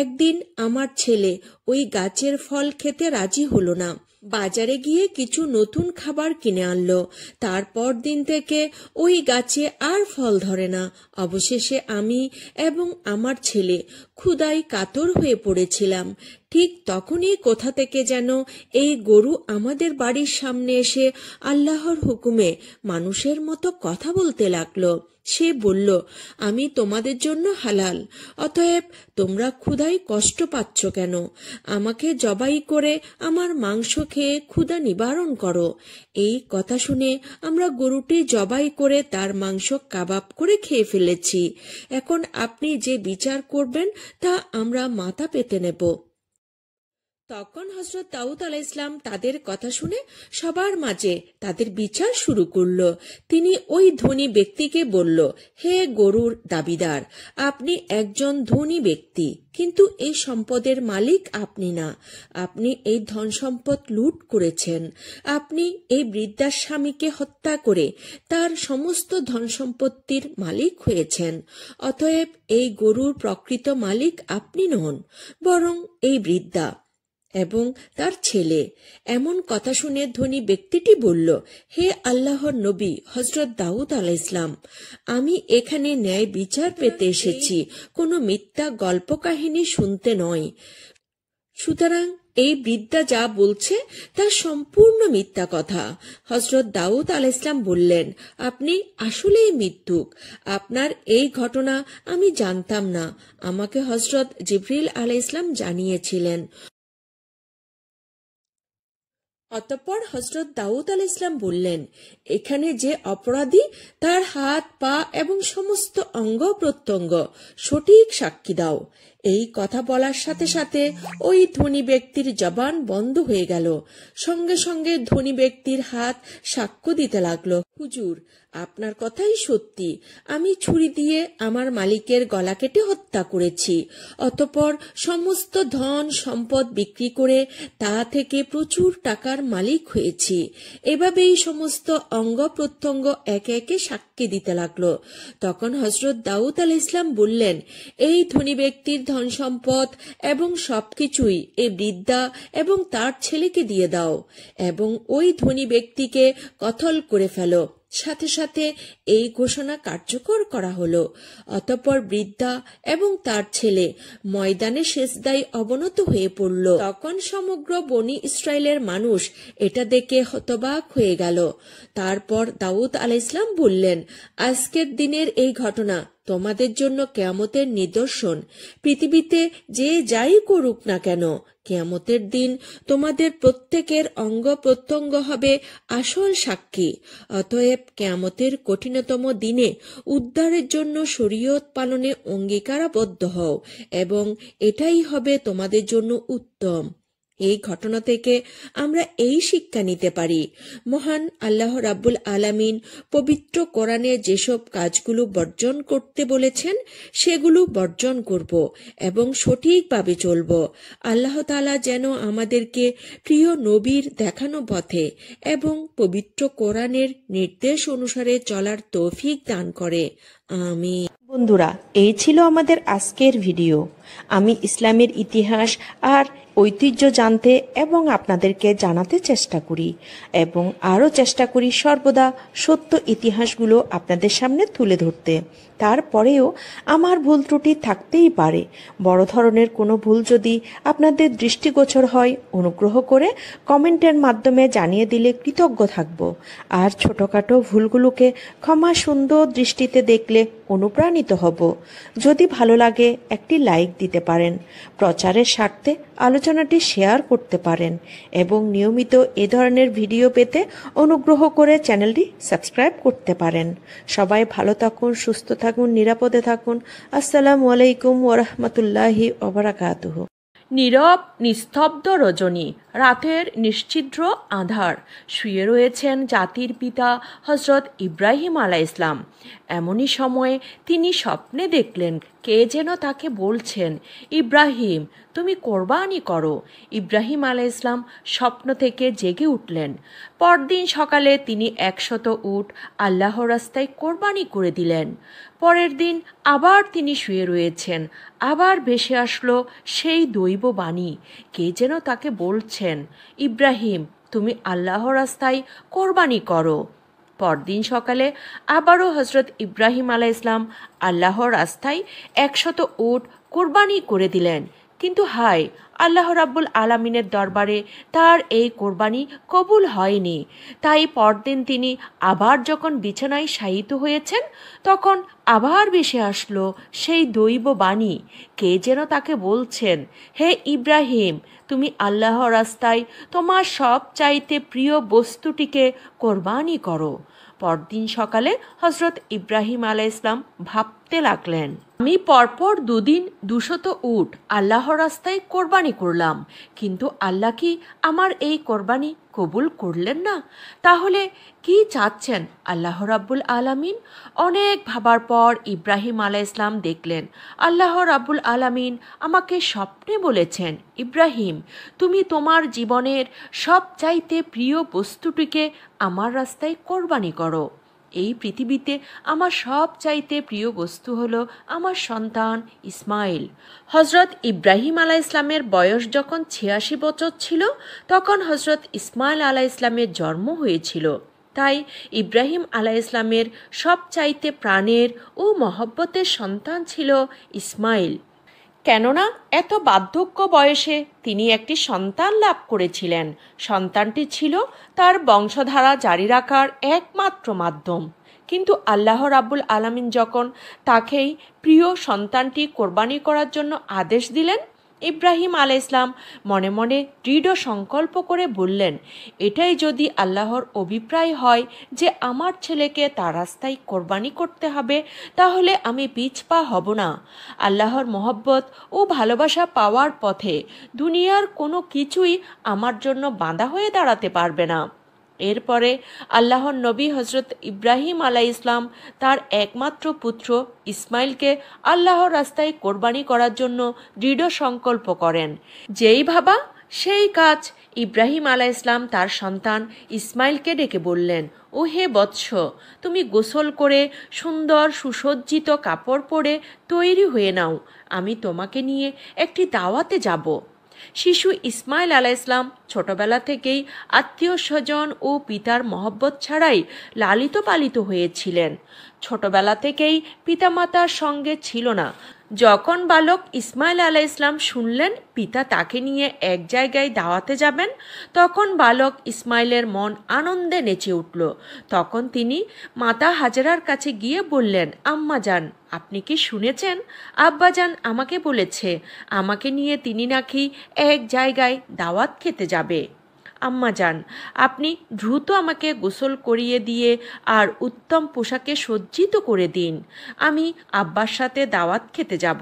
একদিন আমার ছেলে ওই গাছের ফল খেতে রাজি হলো না। বাজারে গিয়ে কিছু নতুন খাবার কিনে আনলো। তারপর দিন থেকে ওই গাছে আর ফল ধরে না। অবশেষে আমি এবং আমার ছেলে ক্ষুধায় কাতর হয়ে পড়েছিলাম। ঠিক তখনই কোথা থেকে যেন এই গরু আমাদের বাড়ির সামনে এসে আল্লাহর হুকুমে মানুষের মতো কথা বলতে লাগলো। সে বলল, আমি তোমাদের জন্য হালাল, অতএব তোমরা ক্ষুধায় কষ্ট পাচ্ছ কেন? আমাকে জবাই করে আমার মাংস খেয়ে ক্ষুধা নিবারণ করো। এই কথা শুনে আমরা গরুটি জবাই করে তার মাংস কাবাব করে খেয়ে ফেলেছি। এখন আপনি যে বিচার করবেন তা আমরা মাথা পেতে নেব। তখন হযরত দাউদ আলাইহিসসালাম তাদের কথা শুনে সবার মাঝে তাদের বিচার শুরু করল। তিনি ওই ধনী ব্যক্তিকে বলল, হে গরুর দাবিদার, আপনি একজন ধনী ব্যক্তি, কিন্তু এই সম্পদের মালিক আপনি না। আপনি এই ধন সম্পদ লুট করেছেন। আপনি এই বৃদ্ধার স্বামীকে হত্যা করে তার সমস্ত ধন সম্পত্তির মালিক হয়েছেন। অতএব এই গরুর প্রকৃত মালিক আপনি নন, বরং এই বৃদ্ধা এবং তার ছেলে। এমন কথা শুনে ধনী ব্যক্তিটি বলল, হে আল্লাহর নবী হযরত দাউদ আলাইহিসসালাম, আমি এখানে ন্যায় বিচার পেতে এসেছি, কোনো মিথ্যা গল্প কাহিনী শুনতে নয়। সুতরাং এই বৃদ্ধা যা বলছে তা সম্পূর্ণ মিথ্যা কথা। হযরত দাউদ আলাইহিসসালাম বললেন, আপনি আসলেই মিথ্যুক। আপনার এই ঘটনা আমি জানতাম না, আমাকে হযরত জিবরিল আলাইহিসসালাম জানিয়েছিলেন। অতঃপর হযরত দাউদ আলাইহিসসালাম বললেন, এখানে যে অপরাধী তার হাত পা এবং সমস্ত অঙ্গ প্রত্যঙ্গ সঠিক সাক্ষী দাও। এই কথা বলার সাথে সাথে ওই ধনী ব্যক্তির জবান বন্ধ হয়ে গেল। সঙ্গে সঙ্গে ধনী ব্যক্তির হাত সাক্ষ্য দিতে লাগলো, হুজুর, আপনার কথাই সত্যি। আমি ছুরি দিয়ে আমার মালিকের গলা কেটে হত্যা করেছি। অতঃপর সমস্ত ধন সম্পদ বিক্রি করে তা থেকে প্রচুর টাকার মালিক হয়েছি। এভাবেই সমস্ত অঙ্গ প্রত্যঙ্গ একে একে সাক্ষী দিতে লাগলো। তখন হযরত দাউদ আলাইহিসসালাম বললেন, এই ধনী ব্যক্তির ধন সম্পদ এবং সবকিছুই এই বৃদ্ধা এবং তার ছেলেকে দিয়ে দাও এবং ওই ধনী ব্যক্তিকে কতল করে ফেলো। সাথে সাথে এই ঘোষণা কার্যকর করা হলো। অতঃপর বৃদ্ধা এবং তার ছেলে ময়দানে সেজদায় অবনত হয়ে পড়ল। তখন সমগ্র বনি ইসরায়েলের মানুষ এটা দেখে হতবাক হয়ে গেল। তারপর দাউদ আলাইহিসসালাম বললেন, আজকের দিনের এই ঘটনা তোমাদের জন্য কিয়ামতের নিদর্শন। পৃথিবীতে যে যাই করুক না কেন, কিয়ামতের দিন তোমাদের প্রত্যেকের অঙ্গ প্রত্যঙ্গ হবে আসল সাক্ষী। অতএব কিয়ামতের কঠিনতম দিনে উদ্ধারের জন্য শরীয়ত পালনে অঙ্গীকারাবদ্ধ হও এবং এটাই হবে তোমাদের জন্য উত্তম। এই ঘটনা থেকে আমরা এই শিক্ষা নিতে পারি, মহান আল্লাহ রাব্বুল আলামিন পবিত্র কোরআনে যেসব কাজগুলো বর্জন করতে বলেছেন সেগুলো বর্জন করব এবং সঠিকভাবে চলব। আল্লাহ তাআলা যেন আমাদেরকে প্রিয় নবীর দেখানো পথে এবং পবিত্র কোরআনের নির্দেশ অনুসারে চলার তৌফিক দান করে। আমিন। বন্ধুরা, এই ছিল আমাদের আজকের ভিডিও। আমি ইসলামের ইতিহাস আর ঐতিহ্য জানতে এবং আপনাদেরকে জানাতে চেষ্টা করি এবং আরও চেষ্টা করি সর্বদা সত্য ইতিহাসগুলো আপনাদের সামনে তুলে ধরতে। তারপরেও আমার ভুল ত্রুটি থাকতেই পারে। বড় ধরনের কোনো ভুল যদি আপনাদের দৃষ্টিগোচর হয়, অনুগ্রহ করে কমেন্টের মাধ্যমে জানিয়ে দিলে কৃতজ্ঞ থাকব। আর ছোটখাটো ভুলগুলোকে ক্ষমা সুন্দর দৃষ্টিতে দেখলে অনুপ্রাণিত হব। যদি ভালো লাগে একটি লাইক দিতে পারেন, প্রচারের স্বার্থে আলোচনাটি শেয়ার করতে পারেন এবং নিয়মিত এ ধরনের ভিডিও পেতে অনুগ্রহ করে চ্যানেলটি সাবস্ক্রাইব করতে পারেন। সবাই ভালো থাকুন, সুস্থ থাকুন, নিরাপদে থাকুন। আসসালামু আলাইকুম ওয়া রাহমাতুল্লাহি ওয়া বারাকাতুহু। নীরব নিস্তব্ধ রজনী, রাতের নিশ্ছিদ্র আঁধার, শুয়ে রয়েছেন জাতির পিতা হজরত ইব্রাহিম আলাইহিসসালাম। এমনই সময়ে তিনি স্বপ্নে দেখলেন কে যেন তাকে বলছেন, ইব্রাহিম তুমি কোরবানি করো। ইব্রাহিম আলাইহিসসালাম স্বপ্ন থেকে জেগে উঠলেন। পরদিন সকালে তিনি 100 উট আল্লাহর রাস্তায় কোরবানি করে দিলেন। পরের দিন আবার তিনি শুয়ে রয়েছেন, আবার ভেসে আসলো সেই দৈব বাণী, কে যেন তাকে বলছেন, ইব্রাহিম তুমি আল্লাহর রাস্তায় কোরবানি করো। পরদিন সকালে আবারও হজরত ইব্রাহিম আলাইহিসসালাম আল্লাহর রাস্তায় 100 উট কোরবানি করে দিলেন। কিন্তু হায়, আল্লাহ রাব্বুল আলামিনের দরবারে তার এই কোরবানি কবুল হয়নি। তাই পরদিন তিনি আবার যখন বিছানায় শায়িত হয়েছেন, তখন আবার ভেসে আসলো সেই দৈব বাণী, কে যেন তাকে বলছেন, হে ইব্রাহিম তুমি আল্লাহর রাস্তায় তোমার সব চাইতে প্রিয় বস্তুটিকে কোরবানি করো। পরদিন সকালে হজরত ইব্রাহিম আলাইহিসসালাম ভাবতে লাগলেন, আমি পরপর 2 দিন 200 উট আল্লাহর রাস্তায় কোরবানি করলাম, কিন্তু আল্লাহ কি আমার এই কোরবানি কবুল করলেন না? তাহলে কি চাচ্ছেন আল্লাহ রাব্বুল আলামিন? অনেক ভাবার পর ইব্রাহিম আলাইহিসসালাম দেখলেন আল্লাহ রাব্বুল আলামিন আমাকে স্বপ্নে বলেছেন, ইব্রাহিম তুমি তোমার জীবনের সবচাইতে প্রিয় বস্তুটিকে আমার রাস্তায় কোরবানি করো। এই পৃথিবীতে আমার সবচাইতে প্রিয় বস্তু হলো আমার সন্তান ইসমাইল। হজরত ইব্রাহিম আলাইহিসসালামের বয়স যখন 86 বছর ছিল, তখন হজরত ইসমাইল আলাইহিসসালামের জন্ম হয়েছিল। তাই ইব্রাহিম আলাইহিসসালামের সবচাইতে প্রাণের ও মহব্বতের সন্তান ছিল ইসমাইল। কেননা এত বার্ধক্য বয়সে তিনি একটি সন্তান লাভ করেছিলেন। সন্তানটি ছিল তার বংশধারা জারি রাখার একমাত্র মাধ্যম। কিন্তু আল্লাহ রাব্বুল আলামিন যখন তাকেই প্রিয় সন্তানটি কোরবানি করার জন্য আদেশ দিলেন, ইব্রাহিম আলাইহিসসালাম মনে মনে দৃঢ় সংকল্প করে বললেন, এটাই যদি আল্লাহর অভিপ্রায় হয় যে আমার ছেলেকে তার রাস্তায় কোরবানি করতে হবে, তাহলে আমি পিছপা হব না। আল্লাহর মহব্বত ও ভালোবাসা পাওয়ার পথে দুনিয়ার কোনো কিছুই আমার জন্য বাধা হয়ে দাঁড়াতে পারবে না। এরপরে আল্লাহর নবী হজরত ইব্রাহিম আলাইহিসসালাম তার একমাত্র পুত্র ইসমাইলকে আল্লাহর রাস্তায় কোরবানি করার জন্য দৃঢ় সংকল্প করেন। যেই ভাবা সেই কাজ। ইব্রাহিম আলাইহিসসালাম তার সন্তান ইসমাইলকে ডেকে বললেন, ও হে বৎস, তুমি গোসল করে সুন্দর সুসজ্জিত কাপড় পরে তৈরি হয়ে নাও, আমি তোমাকে নিয়ে একটি দাওয়াতে যাব। শিশু ইসমাইল আলাইহিসসালাম ছোটবেলা থেকেই আত্মীয় স্বজন ও পিতার মহব্বত ছাড়াই লালিত পালিত হয়েছিলেন। ছোটবেলা থেকেই পিতামাতার সঙ্গে ছিল না। যখন বালক ইসমাইল আলাইহিসসালাম শুনলেন পিতা তাকে নিয়ে এক জায়গায় দাওয়াতে যাবেন, তখন বালক ইসমাইলের মন আনন্দে নেচে উঠল। তখন তিনি মাতা হাজেরার কাছে গিয়ে বললেন, আম্মা জান, আপনি কি শুনেছেন? আব্বাজান আমাকে বলেছে আমাকে নিয়ে তিনি নাকি এক জায়গায় দাওয়াত খেতে যাবে। আম্মা যান, আপনি দ্রুত আমাকে গোসল করিয়ে দিয়ে আর উত্তম পোশাকে সজ্জিত করে দিন। আমি আব্বার সাথে দাওয়াত খেতে যাব।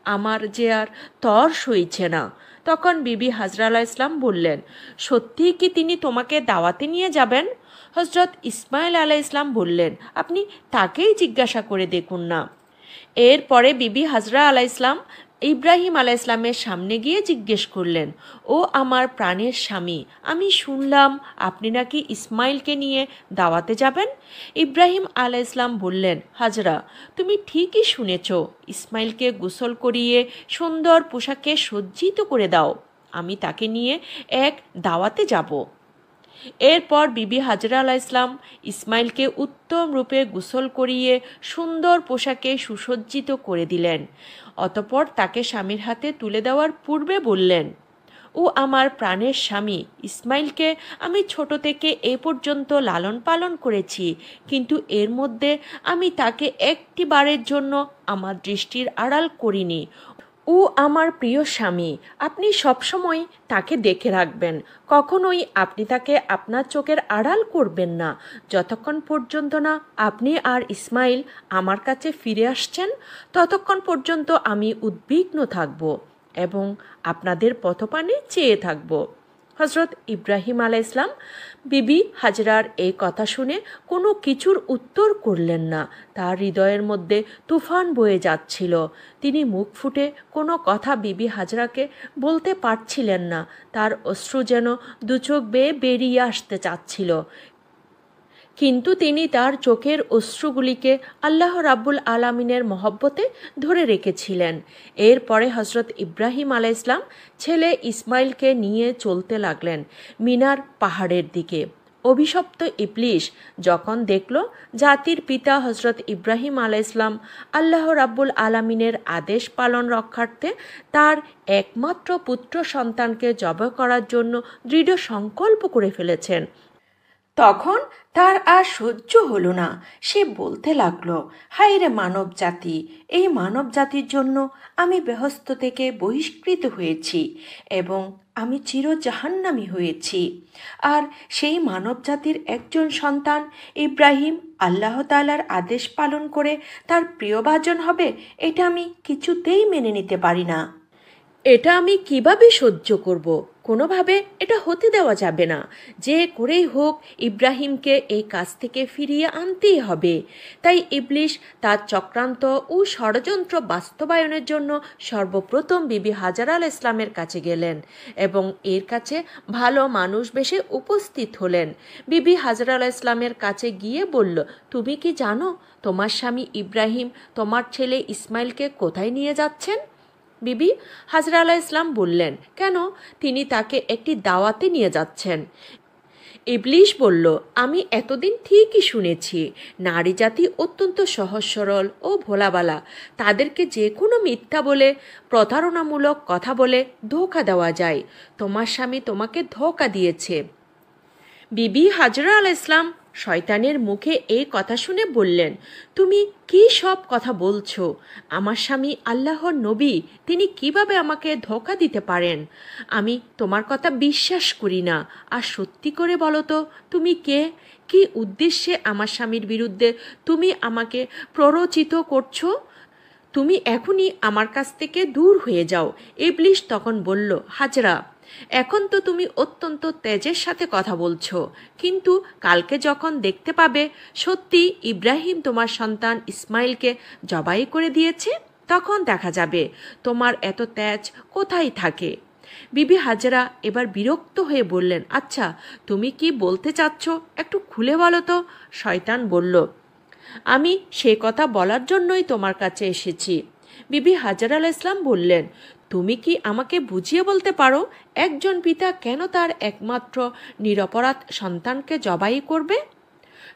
আমার যে আর তর সইছে না। তখন বিবি হাজরা আলাইহিস সালাম বললেন, সত্যিই কি তিনি তোমাকে দাওয়াতে নিয়ে যাবেন? হজরত ইসমাইল আলাইহিস সালাম বললেন, আপনি তাকেই জিজ্ঞাসা করে দেখুন না। এরপরে বিবি হাজরা আলাইহিস সালাম ইব্রাহিম আলাইহিস সালামের সামনে গিয়ে জিজ্ঞেস করলেন, ও আমার প্রাণের স্বামী, আমি শুনলাম আপনি নাকি ইসমাইলকে নিয়ে দাওয়াতে যাবেন। ইব্রাহিম আলাইহিস সালাম বললেন, হাজরা, তুমি ঠিকই শুনেছ, ইসমাইলকে গোসল করিয়ে সুন্দর পোশাকে সজ্জিত করে দাও, আমি তাকে নিয়ে এক দাওয়াতে যাব। এরপর বিবি হাজরা আলাইহিস সালাম ইসমাইলকে উত্তম রূপে গোসল করিয়ে সুন্দর পোশাকে সুসজ্জিত করে দিলেন। অতঃপর তাকে স্বামীর হাতে তুলে দেওয়ার পূর্বে বললেন, ও আমার প্রাণের স্বামী, ইসমাইলকে আমি ছোট থেকে এ পর্যন্ত লালন পালন করেছি, কিন্তু এর মধ্যে আমি তাকে একটি বারের জন্য আমার দৃষ্টির আড়াল করিনি। ও আমার প্রিয় স্বামী, আপনি সবসময় তাকে দেখে রাখবেন, কখনোই আপনি তাকে আপনার চোখের আড়াল করবেন না, যতক্ষণ পর্যন্ত না আপনি আর ইসমাইল আমার কাছে ফিরে আসছেন, ততক্ষণ পর্যন্ত আমি উদ্বিগ্ন থাকব এবং আপনাদের পথপানে চেয়ে থাকব। হজরত ইব্রাহিম আলাইহিস সালাম বিবি হাজরার এই কথা শুনে কোনো কিছুর উত্তর করলেন না। তার হৃদয়ের মধ্যে তুফান বয়ে যাচ্ছিল। তিনি মুখ ফুটে কোনো কথা বিবি হাজরাকে বলতে পারছিলেন না। তার অশ্রু যেন দুচোখ বেয়ে বেরিয়ে আসতে চাচ্ছিল, কিন্তু তিনি তার চোখের অশ্রুগুলিকে আল্লাহ রাব্বুল আলামিনের মহব্বতে ধরে রেখেছিলেন। এরপরে হজরত ইব্রাহিম আলাইহিস সালাম ছেলে ইসমাইলকে নিয়ে চলতে লাগলেন মিনার পাহাড়ের দিকে। অভিশপ্ত ইবলিশ যখন দেখল জাতির পিতা হজরত ইব্রাহিম আলাইহিস সালাম আল্লাহ রাব্বুল আলামিনের আদেশ পালন রক্ষার্থে তার একমাত্র পুত্র সন্তানকে জবাই করার জন্য দৃঢ় সংকল্প করে ফেলেছেন, তখন তার আর সহ্য হলো না। সে বলতে লাগলো, হায় রে মানব জাতি, এই মানব জাতির জন্য আমি বেহেশত থেকে বহিষ্কৃত হয়েছি এবং আমি চির জাহান্নামী হয়েছি। আর সেই মানব জাতির একজন সন্তান ইব্রাহিম আল্লাহ তাআলার আদেশ পালন করে তার প্রিয়ভাজন হবে, এটা আমি কিছুতেই মেনে নিতে পারি না। এটা আমি কিভাবে সহ্য করব? কোনোভাবে এটা হতে দেওয়া যাবে না। যে করেই হোক ইব্রাহিমকে এই কাজ থেকে ফিরিয়ে আনতেই হবে। তাই ইবলিশ তার চক্রান্ত ও ষড়যন্ত্র বাস্তবায়নের জন্য সর্বপ্রথম বিবি হাজরা আলাইহিস সালামের কাছে গেলেন এবং এর কাছে ভালো মানুষ বেশে উপস্থিত হলেন। বিবি হাজরা আলাইহিস সালামের কাছে গিয়ে বলল, তুমি কি জানো তোমার স্বামী ইব্রাহিম তোমার ছেলে ইসমাইলকে কোথায় নিয়ে যাচ্ছেন? বিবি হাজরা আলাইহিস সালাম বললেন, কেন? তিনি তাকে একটি দাওয়াতে নিয়ে যাচ্ছেন। ইবলিশ বলল, আমি এতদিন ঠিকই শুনেছি নারী জাতি অত্যন্ত সহজ সরল ও ভোলাবালা, তাদেরকে যে কোনো মিথ্যা বলে প্রতারণামূলক কথা বলে ধোঁকা দেওয়া যায়। তোমার স্বামী তোমাকে ধোঁকা দিয়েছে। বিবি হাজরা আলাইহিস সালাম শয়তানের মুখে এই কথা শুনে বললেন, তুমি কি সব কথা বলছো? আমার স্বামী আল্লাহর নবী, তিনি কিভাবে আমাকে ধোঁকা দিতে পারেন? আমি তোমার কথা বিশ্বাস করি না। আর সত্যি করে বলো তো, তুমি কে? কি উদ্দেশ্যে আমার স্বামীর বিরুদ্ধে তুমি আমাকে প্ররোচিত করছো? তুমি এখনই আমার কাছ থেকে দূর হয়ে যাও। ইবলিশ তখন বলল, হাজরা, এখন তো তুমি অত্যন্ত তেজের সাথে কথা বলছো, কিন্তু কালকে যখন দেখতে পাবে সত্যি ইব্রাহিম তোমার সন্তান ইসমাইলকে জবাই করে দিয়েছে, তখন দেখা যাবে তোমার এত তেজ কোথায় থাকে। বিবি হাজরা এবার বিরক্ত হয়ে বললেন, আচ্ছা তুমি কি বলতে চাচ্ছ একটু খুলে বলো তো। শয়তান বলল, আমি সে কথা বলার জন্যই তোমার কাছে এসেছি। বিবি হাজরা আলাইহিস সালাম বললেন, তুমি কি আমাকে বুঝিয়ে বলতে পারো একজন পিতা কেন তার একমাত্র নিরপরাধ সন্তানকে জবাই করবে?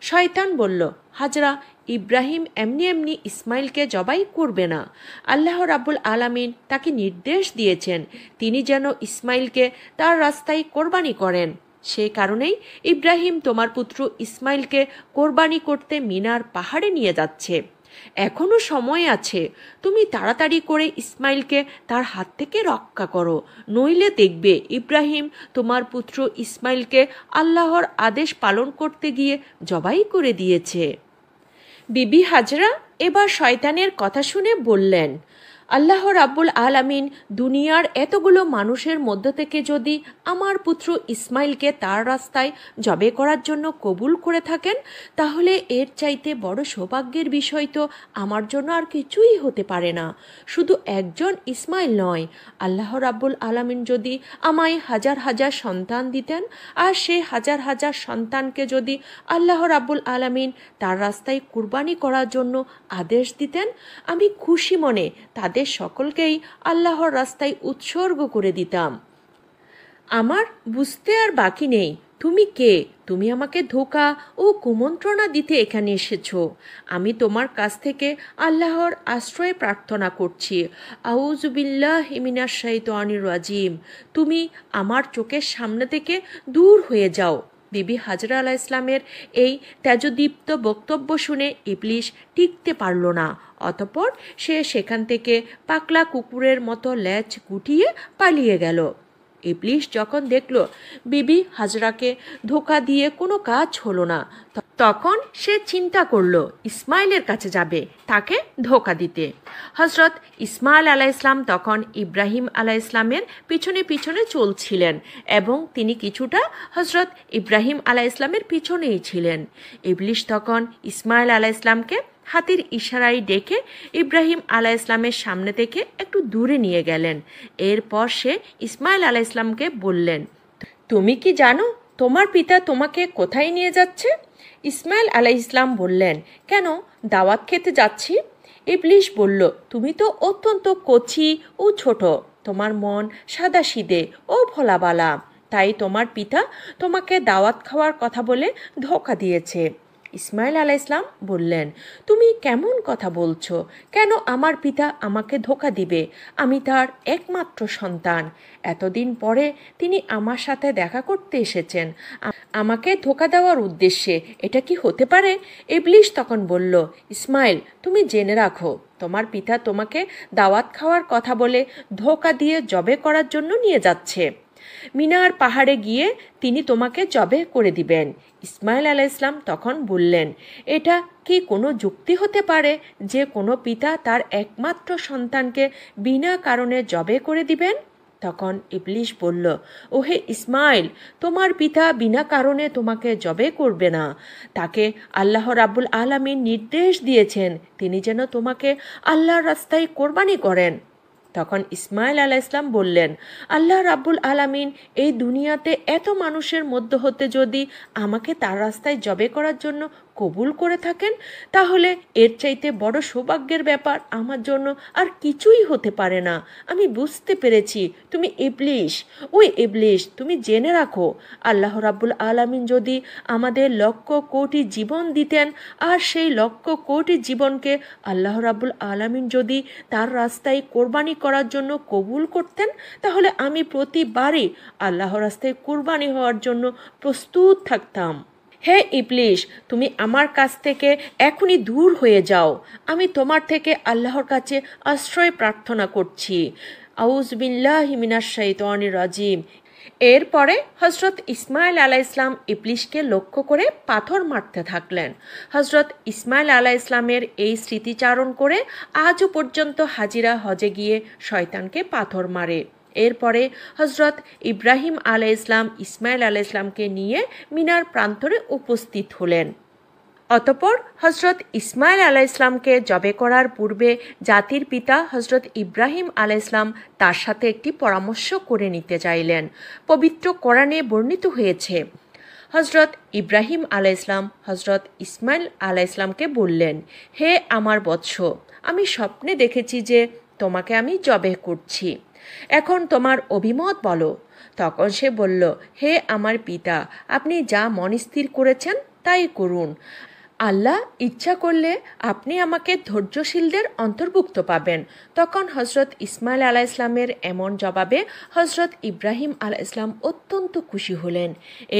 শয়তান বলল, হাজরা, ইব্রাহিম এমনি এমনি ইসমাইলকে জবাই করবে না। আল্লাহ রাব্বুল আলামিন তাকে নির্দেশ দিয়েছেন তিনি যেন ইসমাইলকে তার রাস্তায় কোরবানি করেন। সে কারণেই ইব্রাহিম তোমার পুত্র ইসমাইলকে কোরবানি করতে মিনার পাহাড়ে নিয়ে যাচ্ছে। এখনো সময় আছে, তুমি তাড়াতাড়ি করে ইসমাইলকে তার হাত থেকে রক্ষা করো, নইলে দেখবে ইব্রাহিম তোমার পুত্র ইসমাইলকে আল্লাহর আদেশ পালন করতে গিয়ে জবাই করে দিয়েছে। বিবি হাজরা এবার শয়তানের কথা শুনে বললেন, আল্লাহ রাব্বুল আলামিন দুনিয়ার এতগুলো মানুষের মধ্য থেকে যদি আমার পুত্র ইসমাইলকে তার রাস্তায় জবে করার জন্য কবুল করে থাকেন, তাহলে এর চাইতে বড় সৌভাগ্যের বিষয় তো আমার জন্য আর কিছুই হতে পারে না। শুধু একজন ইসমাইল নয়, আল্লাহ রাব্বুল আলামিন যদি আমায় হাজার হাজার সন্তান দিতেন, আর সে হাজার হাজার সন্তানকে যদি আল্লাহ রাব্বুল আলামিন তার রাস্তায় কুরবানি করার জন্য আদেশ দিতেন, আমি খুশি মনে তাদের সকলকেই আল্লাহর রাস্তায় উৎসর্গ করে দিতাম। আমার বুঝতে আর বাকি নেই তুমি কে। তুমি আমাকে ধোঁকা ও কুমন্ত্রণা দিতে এখানে এসেছো। আমি তোমার কাছ থেকে আল্লাহর আশ্রয় প্রার্থনা করছি। আউযু বিল্লাহি মিনাশ শাইতানির রাজিম। তুমি আমার চোখের সামনে থেকে দূর হয়ে যাও। বিবি হাজরা আলাইহিস সালামের এই তেজদীপ্ত বক্তব্য শুনে ইবলিস টিকতে পারল না। অতঃপর সে সেখান থেকে পাকলা কুকুরের মতো লেজ গুটিয়ে পালিয়ে গেল। ইবলিস যখন দেখল বিবি হাজরাকে ধোঁকা দিয়ে কোনো কাজ হলো না, তখন সে চিন্তা করল ইসমাইলের কাছে যাবে তাকে ধোঁকা দিতে। হজরত ইসমাইল আলাইহিসসালাম তখন ইব্রাহিম আলাইহিসসালামের পিছনে পিছনে চলছিলেন এবং তিনি কিছুটা হজরত ইব্রাহিম আলাইহিসসালামের পিছনেই ছিলেন। ইবলিস তখন ইসমাইল আলাইহিসসালামকে হাতের ইশারায় ডেকে ইব্রাহিম আলাইহিসসালামের সামনে থেকে একটু দূরে নিয়ে গেলেন। এরপর সে ইসমাইল আলাইহিসসালামকে বললেন, তুমি কি জানো তোমার পিতা তোমাকে কোথায় নিয়ে যাচ্ছে? ইসমাইল আলাইহিসসালাম বললেন, কেন, দাওয়াত খেতে যাচ্ছি। ইবলিস বলল, তুমি তো অত্যন্ত কচি ও ছোট, তোমার মন সাদাসিধে ও ভোলাবালা, তাই তোমার পিতা তোমাকে দাওয়াত খাওয়ার কথা বলে ধোঁকা দিয়েছে। ইসমাইল আলাইহিসসালাম বললেন, তুমি কেমন কথা বলছো? কেন আমার পিতা আমাকে ধোঁকা দিবে? আমি তার একমাত্র সন্তান। এতদিন পরে তিনি আমার সাথে দেখা করতে এসেছেন, আমাকে ধোঁকা দেওয়ার উদ্দেশ্যে। এটা কি হতে পারে? ইবলিস তখন বলল, ইসমাইল, তুমি জেনে রাখো তোমার পিতা তোমাকে দাওয়াত খাওয়ার কথা বলে ধোঁকা দিয়ে জবে করার জন্য নিয়ে যাচ্ছে। মিনার পাহাড়ে গিয়ে তিনি তোমাকে জবে করে দিবেন। ইসমাইল আলাইহিসসালাম তখন বললেন, এটা কি কোনো যুক্তি হতে পারে যে কোনো পিতা তার একমাত্র সন্তানকে বিনা কারণে জবে করে দিবেন? তখন ইবলিস বলল, ওহে ইসমাইল, তোমার পিতা বিনা কারণে তোমাকে জবে করবে না। তাকে আল্লাহ রাব্বুল আলামিন নির্দেশ দিয়েছেন তিনি যেন তোমাকে আল্লাহর রাস্তায় কোরবানি করেন। তখন ইসমাইল আলাইহিসসালাম বললেন, আল্লাহ রাব্বুল আলামিন এই দুনিয়াতে এত মানুষের মধ্য হতে যদি আমাকে তার রাস্তায় জবে করার জন্য কবুল করে থাকেন, তাহলে এর চাইতে বড় সৌভাগ্যের ব্যাপার আমার জন্য আর কিছুই হতে পারে না। আমি বুঝতে পেরেছি তুমি ইবলিস। ওই ইবলিস, তুমি জেনে রাখো আল্লাহ রাব্বুল আলামিন যদি আমাদের লক্ষ কোটি জীবন দিতেন, আর সেই লক্ষ কোটি জীবনকে আল্লাহ রাব্বুল আলামিন যদি তার রাস্তায় কোরবানি করার জন্য কবুল করতেন, তাহলে আমি প্রতিবারই আল্লাহর রাস্তায় কোরবানি হওয়ার জন্য প্রস্তুত থাকতাম। হে ইবলিস, তুমি আমার কাছ থেকে এখনই দূর হয়ে যাও। আমি তোমার থেকে আল্লাহর কাছে আশ্রয় প্রার্থনা করছি। আউযু বিল্লাহি মিনাশ শাইতানির রাজিম। এরপরে হজরত ইসমাইল আলাইহিসসালাম ইবলিসকে লক্ষ্য করে পাথর মারতে থাকলেন। হজরত ইসমাইল আলাইহিসসালামের এই স্মৃতিচারণ করে আজও পর্যন্ত হাজিরা হজে গিয়ে শয়তানকে পাথর মারে। এরপরে হজরত ইব্রাহিম আলাইহিসসালাম ইসমাইল আলাইহিসসালামকে নিয়ে মিনার প্রান্তরে উপস্থিত হলেন। অতঃপর হজরত ইসমাইল আলাইহিসসালামকে জবে করার পূর্বে জাতির পিতা হজরত ইব্রাহিম আলাইহিসসালাম তার সাথে একটি পরামর্শ করে নিতে চাইলেন। পবিত্র কোরআনে বর্ণিত হয়েছে, হজরত ইব্রাহিম আলাইহিসসালাম হজরত ইসমাইল আলাইহিসসালামকে বললেন, হে আমার বৎস, আমি স্বপ্নে দেখেছি যে তোমাকে আমি জবে করছি। এখন তোমার অভিমত বলো। তখন সে বলল, হে আমার পিতা, আপনি যা মন স্থির করেছেন তাই করুন। আল্লাহ ইচ্ছা করলে আপনি আমাকে ধৈর্যশীলদের অন্তর্ভুক্ত পাবেন। তখন হজরত ইসমাইল আলাইহিসসালামের এমন জবাবে হজরত ইব্রাহিম আলাইহিসসালাম অত্যন্ত খুশি হলেন।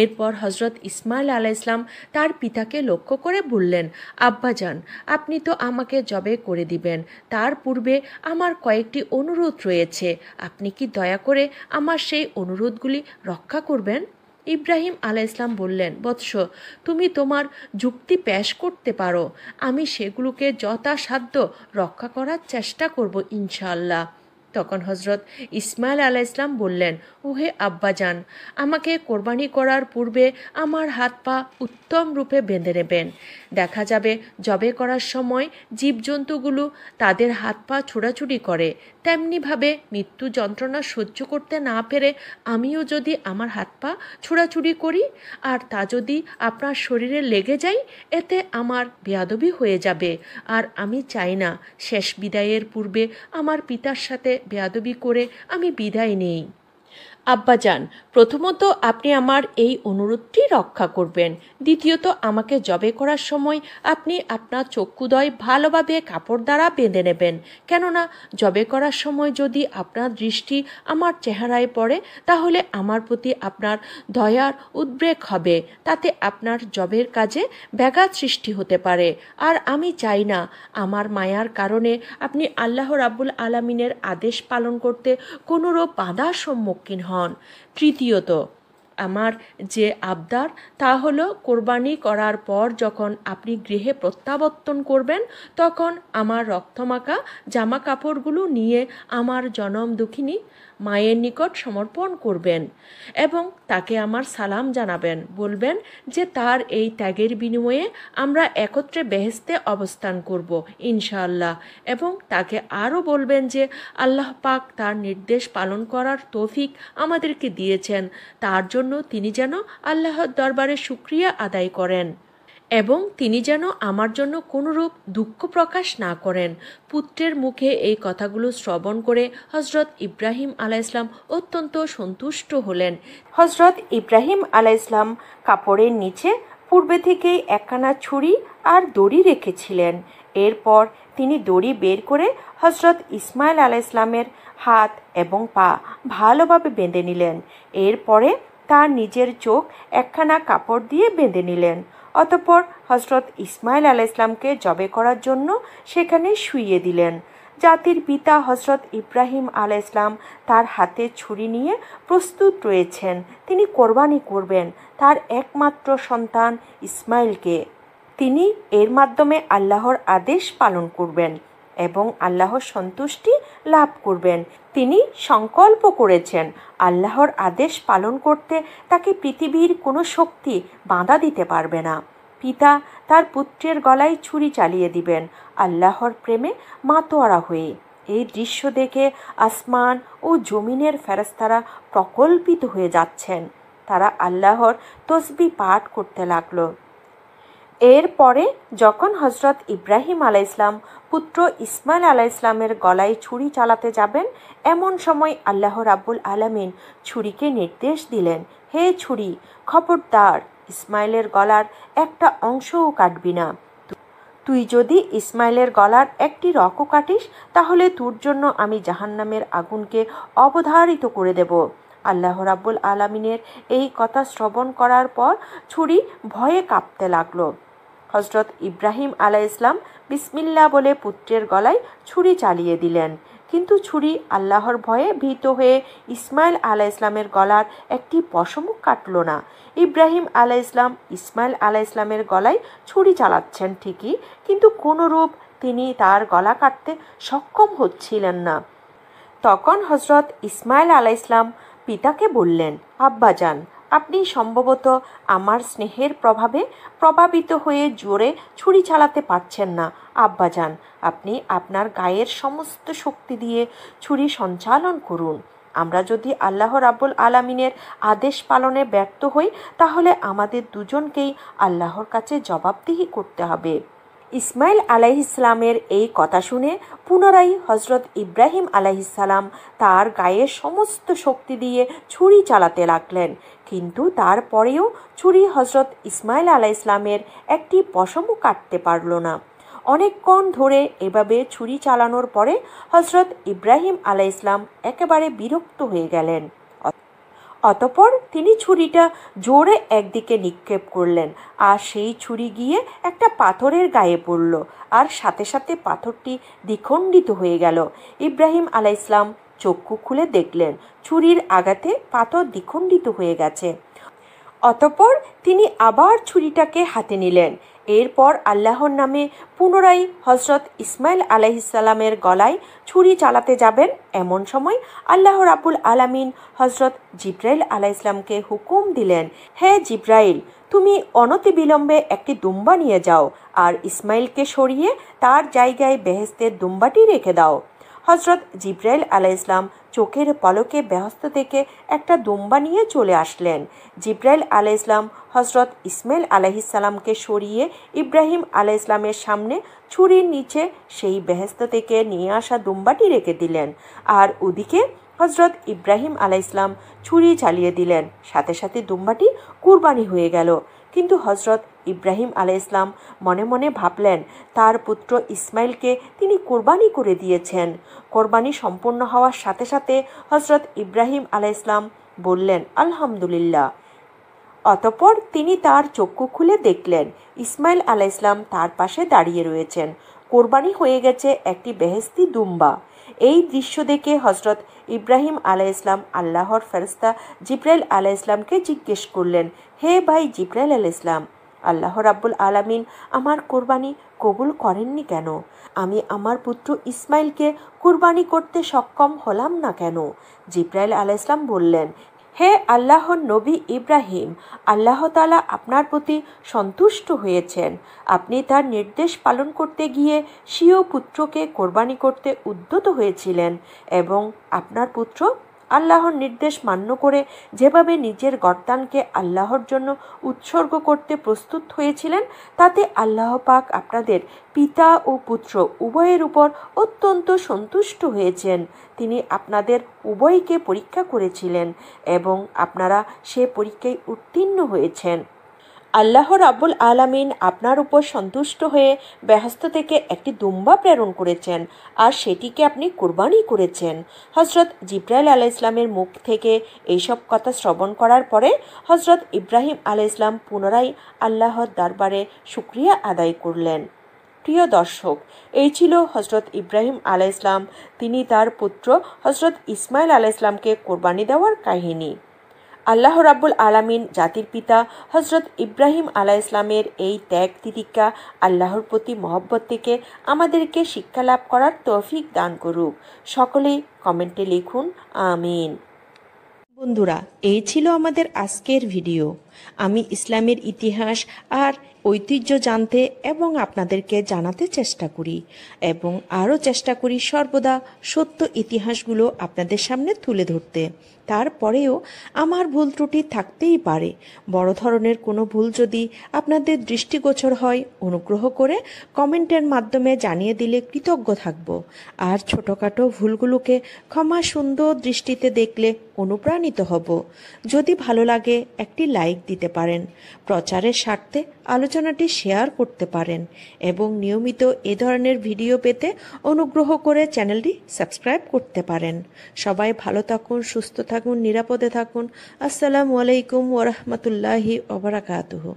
এরপর হজরত ইসমাইল আলাইহিসসালাম তার পিতাকে লক্ষ্য করে বললেন, আব্বাজান, আপনি তো আমাকে জবে করে দিবেন, তার পূর্বে আমার কয়েকটি অনুরোধ রয়েছে। আপনি কি দয়া করে আমার সেই অনুরোধগুলি রক্ষা করবেন? ইব্রাহিম আলাইহিসসালাম বললেন, বৎস, তুমি তোমার যুক্তি পেশ করতে পারো, আমি সেগুলোকে যথাসাধ্য রক্ষা করার চেষ্টা করব ইনশাআল্লাহ। তখন হজরত ইসমাইল আলাইহিসসালাম বললেন, ওহে আব্বাজান, আমাকে কোরবানি করার পূর্বে আমার হাত পা উত্তম রূপে বেঁধে নেবেন। দেখা যাবে জবে করার সময় জীবজন্তুগুলো তাদের হাত পা ছোড়াছুড়ি করে, তেমনিভাবে মৃত্যু যন্ত্রণা সহ্য করতে না পেরে আমিও যদি আমার হাত পা ছোড়াছুড়ি করি আর তা যদি আপনার শরীরে লেগে যায়, এতে আমার বেয়াদবি হয়ে যাবে, আর আমি চাই না শেষ বিদায়ের পূর্বে আমার পিতার সাথে বেয়াদবি করে আমি বিদায় নেই। আব্বাজান, প্রথমত আপনি আমার এই অনুরোধটি রক্ষা করবেন। দ্বিতীয়ত, আমাকে জবে করার সময় আপনি আপনার চক্ষুদ্বয় ভালোভাবে কাপড় দ্বারা বেঁধে নেবেন, কেননা জবে করার সময় যদি আপনার দৃষ্টি আমার চেহারায় পড়ে তাহলে আমার প্রতি আপনার দয়ার উদ্রেক হবে, তাতে আপনার জবের কাজে ব্যাঘাত সৃষ্টি হতে পারে, আর আমি চাই না আমার মায়ার কারণে আপনি আল্লাহ রাব্বুল আলামিনের আদেশ পালন করতে কোনোরূপ বাধার সম্মুখীন হন। তৃতীয়ত, আমার যে আবদার তা হলো, কোরবানি করার পর যখন আপনি গৃহে প্রত্যাবর্তন করবেন তখন আমার রক্তমাখা জামা কাপড়গুলো নিয়ে আমার জনম দুঃখিনী মায়ের নিকট সমর্পণ করবেন এবং তাকে আমার সালাম জানাবেন। বলবেন যে তার এই ত্যাগের বিনিময়ে আমরা একত্রে বেহেশতে অবস্থান করব ইনশাআল্লাহ, এবং তাকে আরও বলবেন যে আল্লাহ পাক তার নির্দেশ পালন করার তৌফিক আমাদেরকে দিয়েছেন, তার জন্য তিনি যেন আল্লাহর দরবারে শুকরিয়া আদায় করেন এবং তিনি যেন আমার জন্য কোনোরূপ দুঃখ প্রকাশ না করেন। পুত্রের মুখে এই কথাগুলো শ্রবণ করে হজরত ইব্রাহিম আলাইহিসসালাম অত্যন্ত সন্তুষ্ট হলেন। হজরত ইব্রাহিম আলাইহিসসালাম কাপড়ের নিচে পূর্বে থেকেই একখানা ছুরি আর দড়ি রেখেছিলেন। এরপর তিনি দড়ি বের করে হজরত ইসমাইল আলাইহিসসালামের হাত এবং পা ভালোভাবে বেঁধে নিলেন। এরপরে তার নিজের চোখ একখানা কাপড় দিয়ে বেঁধে নিলেন। অতঃপর হজরত ইসমাইল আলাইহিসসালামকে জবে করার জন্য সেখানে শুইয়ে দিলেন। জাতির পিতা হজরত ইব্রাহিম আলাইহিসসালাম তার হাতে ছুরি নিয়ে প্রস্তুত রয়েছেন। তিনি কোরবানি করবেন তার একমাত্র সন্তান ইসমাইলকে। তিনি এর মাধ্যমে আল্লাহর আদেশ পালন করবেন এবং আল্লাহর সন্তুষ্টি লাভ করবেন। তিনি সংকল্প করেছেন আল্লাহর আদেশ পালন করতে তাকে পৃথিবীর কোনো শক্তি বাধা দিতে পারবে না। পিতা তার পুত্রের গলায় ছুরি চালিয়ে দিবেন আল্লাহর প্রেমে মাতোয়ারা হয়ে। এই দৃশ্য দেখে আসমান ও জমিনের ফেরেশতারা প্রকল্পিত হয়ে যাচ্ছেন। তারা আল্লাহর তসবিহ পাঠ করতে লাগলো। এরপরে যখন হজরত ইব্রাহিম আলাইহিসসালাম পুত্র ইসমাইল আলাইহিসসালামের গলায় ছুরি চালাতে যাবেন, এমন সময় আল্লাহ রাব্বুল আলামিন ছুরিকে নির্দেশ দিলেন, হে ছুরি, খবরদার ইসমাইলের গলার একটা অংশও কাটবি না। তুই যদি ইসমাইলের গলার একটি রগও কাটিস তাহলে তোর জন্য আমি জাহান্নামের আগুনকে অবধারিত করে দেব। আল্লাহ রাব্বুল আলামিনের এই কথা শ্রবণ করার পর ছুরি ভয়ে কাঁপতে লাগলো। হজরত ইব্রাহিম আলাইহিসসালাম বিসমিল্লাহ বলে পুত্রের গলায় ছুরি চালিয়ে দিলেন, কিন্তু ছুরি আল্লাহর ভয়ে ভীত হয়ে ইসমাইল আলাইহিসসালামের গলার একটি পশমও কাটল না। ইব্রাহিম আলাইহিসসালাম ইসমাইল আলাইহিসসালামের গলায় ছুরি চালাচ্ছেন ঠিকই, কিন্তু কোনোরূপ তিনি তার গলা কাটতে সক্ষম হচ্ছিলেন না। তখন হজরত ইসমাইল আলাইহিসসালাম পিতাকে বললেন, আব্বাজান, আপনি সম্ভবত আমার স্নেহের প্রভাবে প্রভাবিত হয়ে জোরে ছুরি চালাতে পারছেন না। আব্বাজান, আপনি আপনার গায়ের সমস্ত শক্তি দিয়ে ছুরি সঞ্চালন করুন। আমরা যদি আল্লাহ রাব্বুল আলামিনের আদেশ পালনে ব্যর্থ হই তাহলে আমাদের দুজনকেই আল্লাহর কাছে জবাবদিহি করতে হবে। ইসমাইল আলাইহিসসালামের এই কথা শুনে পুনরায় হজরত ইব্রাহিম আলাইহিসসালাম তার গায়ের সমস্ত শক্তি দিয়ে ছুরি চালাতে লাগলেন, কিন্তু তারপরেও ছুরি হজরত ইসমাইল আলাইহিসসালামের একটি পশমও কাটতে পারল না। অনেকক্ষণ ধরে এভাবে ছুরি চালানোর পরে হজরত ইব্রাহিম আলাইহিসসালাম একেবারে বিরক্ত হয়ে গেলেন। অতঃপর তিনি ছুরিটা জোরে একদিকে নিক্ষেপ করলেন, আর সেই ছুরি গিয়ে একটা পাথরের গায়ে পড়ল, আর সাথে সাথে পাথরটি দ্বিখণ্ডিত হয়ে গেল। ইব্রাহিম আলাইহিসসালাম চক্ষু খুলে দেখলেন ছুরির আঘাতে পাথর দ্বিখণ্ডিত হয়ে গেছে। অতঃপর তিনি আবার ছুরিটাকে হাতে নিলেন। এরপর আল্লাহর নামে পুনরায় হজরত ইসমাইল আলাইহিসসালামের গলায় ছুরি চালাতে যাবেন। এমন সময় আল্লাহ রাব্বুল আলামিন হজরত জিব্রাইল আলাইহিসসালামকে হুকুম দিলেন, হে জিব্রাইল, তুমি অনতিবিলম্বে একটি দুম্বা নিয়ে যাও আর ইসমাইলকে সরিয়ে তার জায়গায় বেহেশতের দুম্বাটি রেখে দাও। হজরত জিব্রাইল আলাইহিসসালাম চোখের পলকে বেহেশত থেকে একটা দুম্বা নিয়ে চলে আসলেন। জিব্রাইল আলাইহিসসালাম হজরত ইসমাইল আলাইহিসসালামকে সরিয়ে ইব্রাহিম আলাইহিসসালামের সামনে ছুরির নিচে সেই বেহেশত থেকে নিয়ে আসা দুম্বাটি রেখে দিলেন। আর ওদিকে হজরত ইব্রাহিম আলাইহিসসালাম ছুরি চালিয়ে দিলেন। সাথে সাথে দুম্বাটি কুরবানি হয়ে গেল। কিন্তু হজরত ইব্রাহিম আলাইহিসসালাম মনে মনে ভাবলেন, তার পুত্র ইসমাইলকে তিনি কোরবানি করে দিয়েছেন। কোরবানি সম্পূর্ণ হওয়ার সাথে সাথে হজরত ইব্রাহিম আলাইহিসসালাম বললেন, আলহামদুলিল্লাহ। অতঃপর তিনি তার চক্ষু খুলে দেখলেন ইসমাইল আলাইহিসসালাম তার পাশে দাঁড়িয়ে রয়েছেন। কোরবানি হয়ে গেছে একটি বেহেশতি দুম্বা। এই দৃশ্য দেখে হজরত ইব্রাহিম আলাইহিসসালাম আল্লাহর ফেরেশতা জিব্রাইল আলাইহিসসালামকে জিজ্ঞেস করলেন, হে ভাই জিব্রাইল আলাইহিসসালাম, আল্লাহ রাব্বুল আলামিন আমার কোরবানি কবুল করেননি কেন? আমি আমার পুত্র ইসমাইলকে কোরবানি করতে সক্ষম হলাম না কেন? জিব্রাইল আলাইহিসসালাম বললেন, হে আল্লাহর নবী ইব্রাহিম, আল্লাহ তাআলা আপনার প্রতি সন্তুষ্ট হয়েছেন। আপনি তার নির্দেশ পালন করতে গিয়ে স্বীয় পুত্রকে কোরবানি করতে উদ্যত হয়েছিলেন এবং আপনার পুত্র আল্লাহর নির্দেশ মান্য করে যেভাবে নিজের গর্দানকে আল্লাহর জন্য উৎসর্গ করতে প্রস্তুত হয়েছিলেন, তাতে আল্লাহ পাক আপনাদের পিতা ও পুত্র উভয়ের উপর অত্যন্ত সন্তুষ্ট হয়েছেন। তিনি আপনাদের উভয়কে পরীক্ষা করেছিলেন এবং আপনারা সে পরীক্ষায় উত্তীর্ণ হয়েছেন। আল্লাহ রাব্বুল আলামিন আপনার উপর সন্তুষ্ট হয়ে বেহেশত থেকে একটি দুম্বা প্রেরণ করেছেন আর সেটিকে আপনি কুরবানি করেছেন। হজরত জিব্রাইল আলাইহিসসালামের মুখ থেকে এইসব কথা শ্রবণ করার পরে হজরত ইব্রাহিম আলাইহিসসালাম পুনরায় আল্লাহর দরবারে শুকরিয়া আদায় করলেন। প্রিয় দর্শক, এই ছিল হজরত ইব্রাহিম আলাইহিসসালাম তিনি তার পুত্র হজরত ইসমাইল আলাইহিসসালামকে কোরবানি দেওয়ার কাহিনী। আল্লাহ রাব্বুল আলামিন জাতির পিতা হজরত ইব্রাহিম আলাইহিসসালামের এই ত্যাগ তিতিক্ষা আল্লাহর প্রতি মহব্বত থেকে আমাদেরকে শিক্ষা লাভ করার তৌফিক দান করুক। সকলেই কমেন্টে লিখুন আমিন। বন্ধুরা, এই ছিল আমাদের আজকের ভিডিও। আমি ইসলামের ইতিহাস আর ঐতিহ্য জানতে এবং আপনাদেরকে জানাতে চেষ্টা করি এবং আরও চেষ্টা করি সর্বদা সত্য ইতিহাসগুলো আপনাদের সামনে তুলে ধরতে। তারপরেও আমার ভুল ত্রুটি থাকতেই পারে। বড় ধরনের কোনো ভুল যদি আপনাদের দৃষ্টিগোচর হয়, অনুগ্রহ করে কমেন্টের মাধ্যমে জানিয়ে দিলে কৃতজ্ঞ থাকব। আর ছোটোখাটো ভুলগুলোকে ক্ষমা সুন্দর দৃষ্টিতে দেখলে অনুপ্রাণিত হব। যদি ভালো লাগে একটি লাইক দিতে পারেন, প্রচারের স্বার্থে আলোচনাটি শেয়ার করতে পারেন এবং নিয়মিত এ ধরনের ভিডিও পেতে অনুগ্রহ করে চ্যানেলটি সাবস্ক্রাইব করতে পারেন। সবাই ভালো থাকুন, সুস্থ থাকুন, নিরাপদে থাকুন। আসসালামু আলাইকুম ওয়া রাহমাতুল্লাহি ওয়া বারাকাতুহু।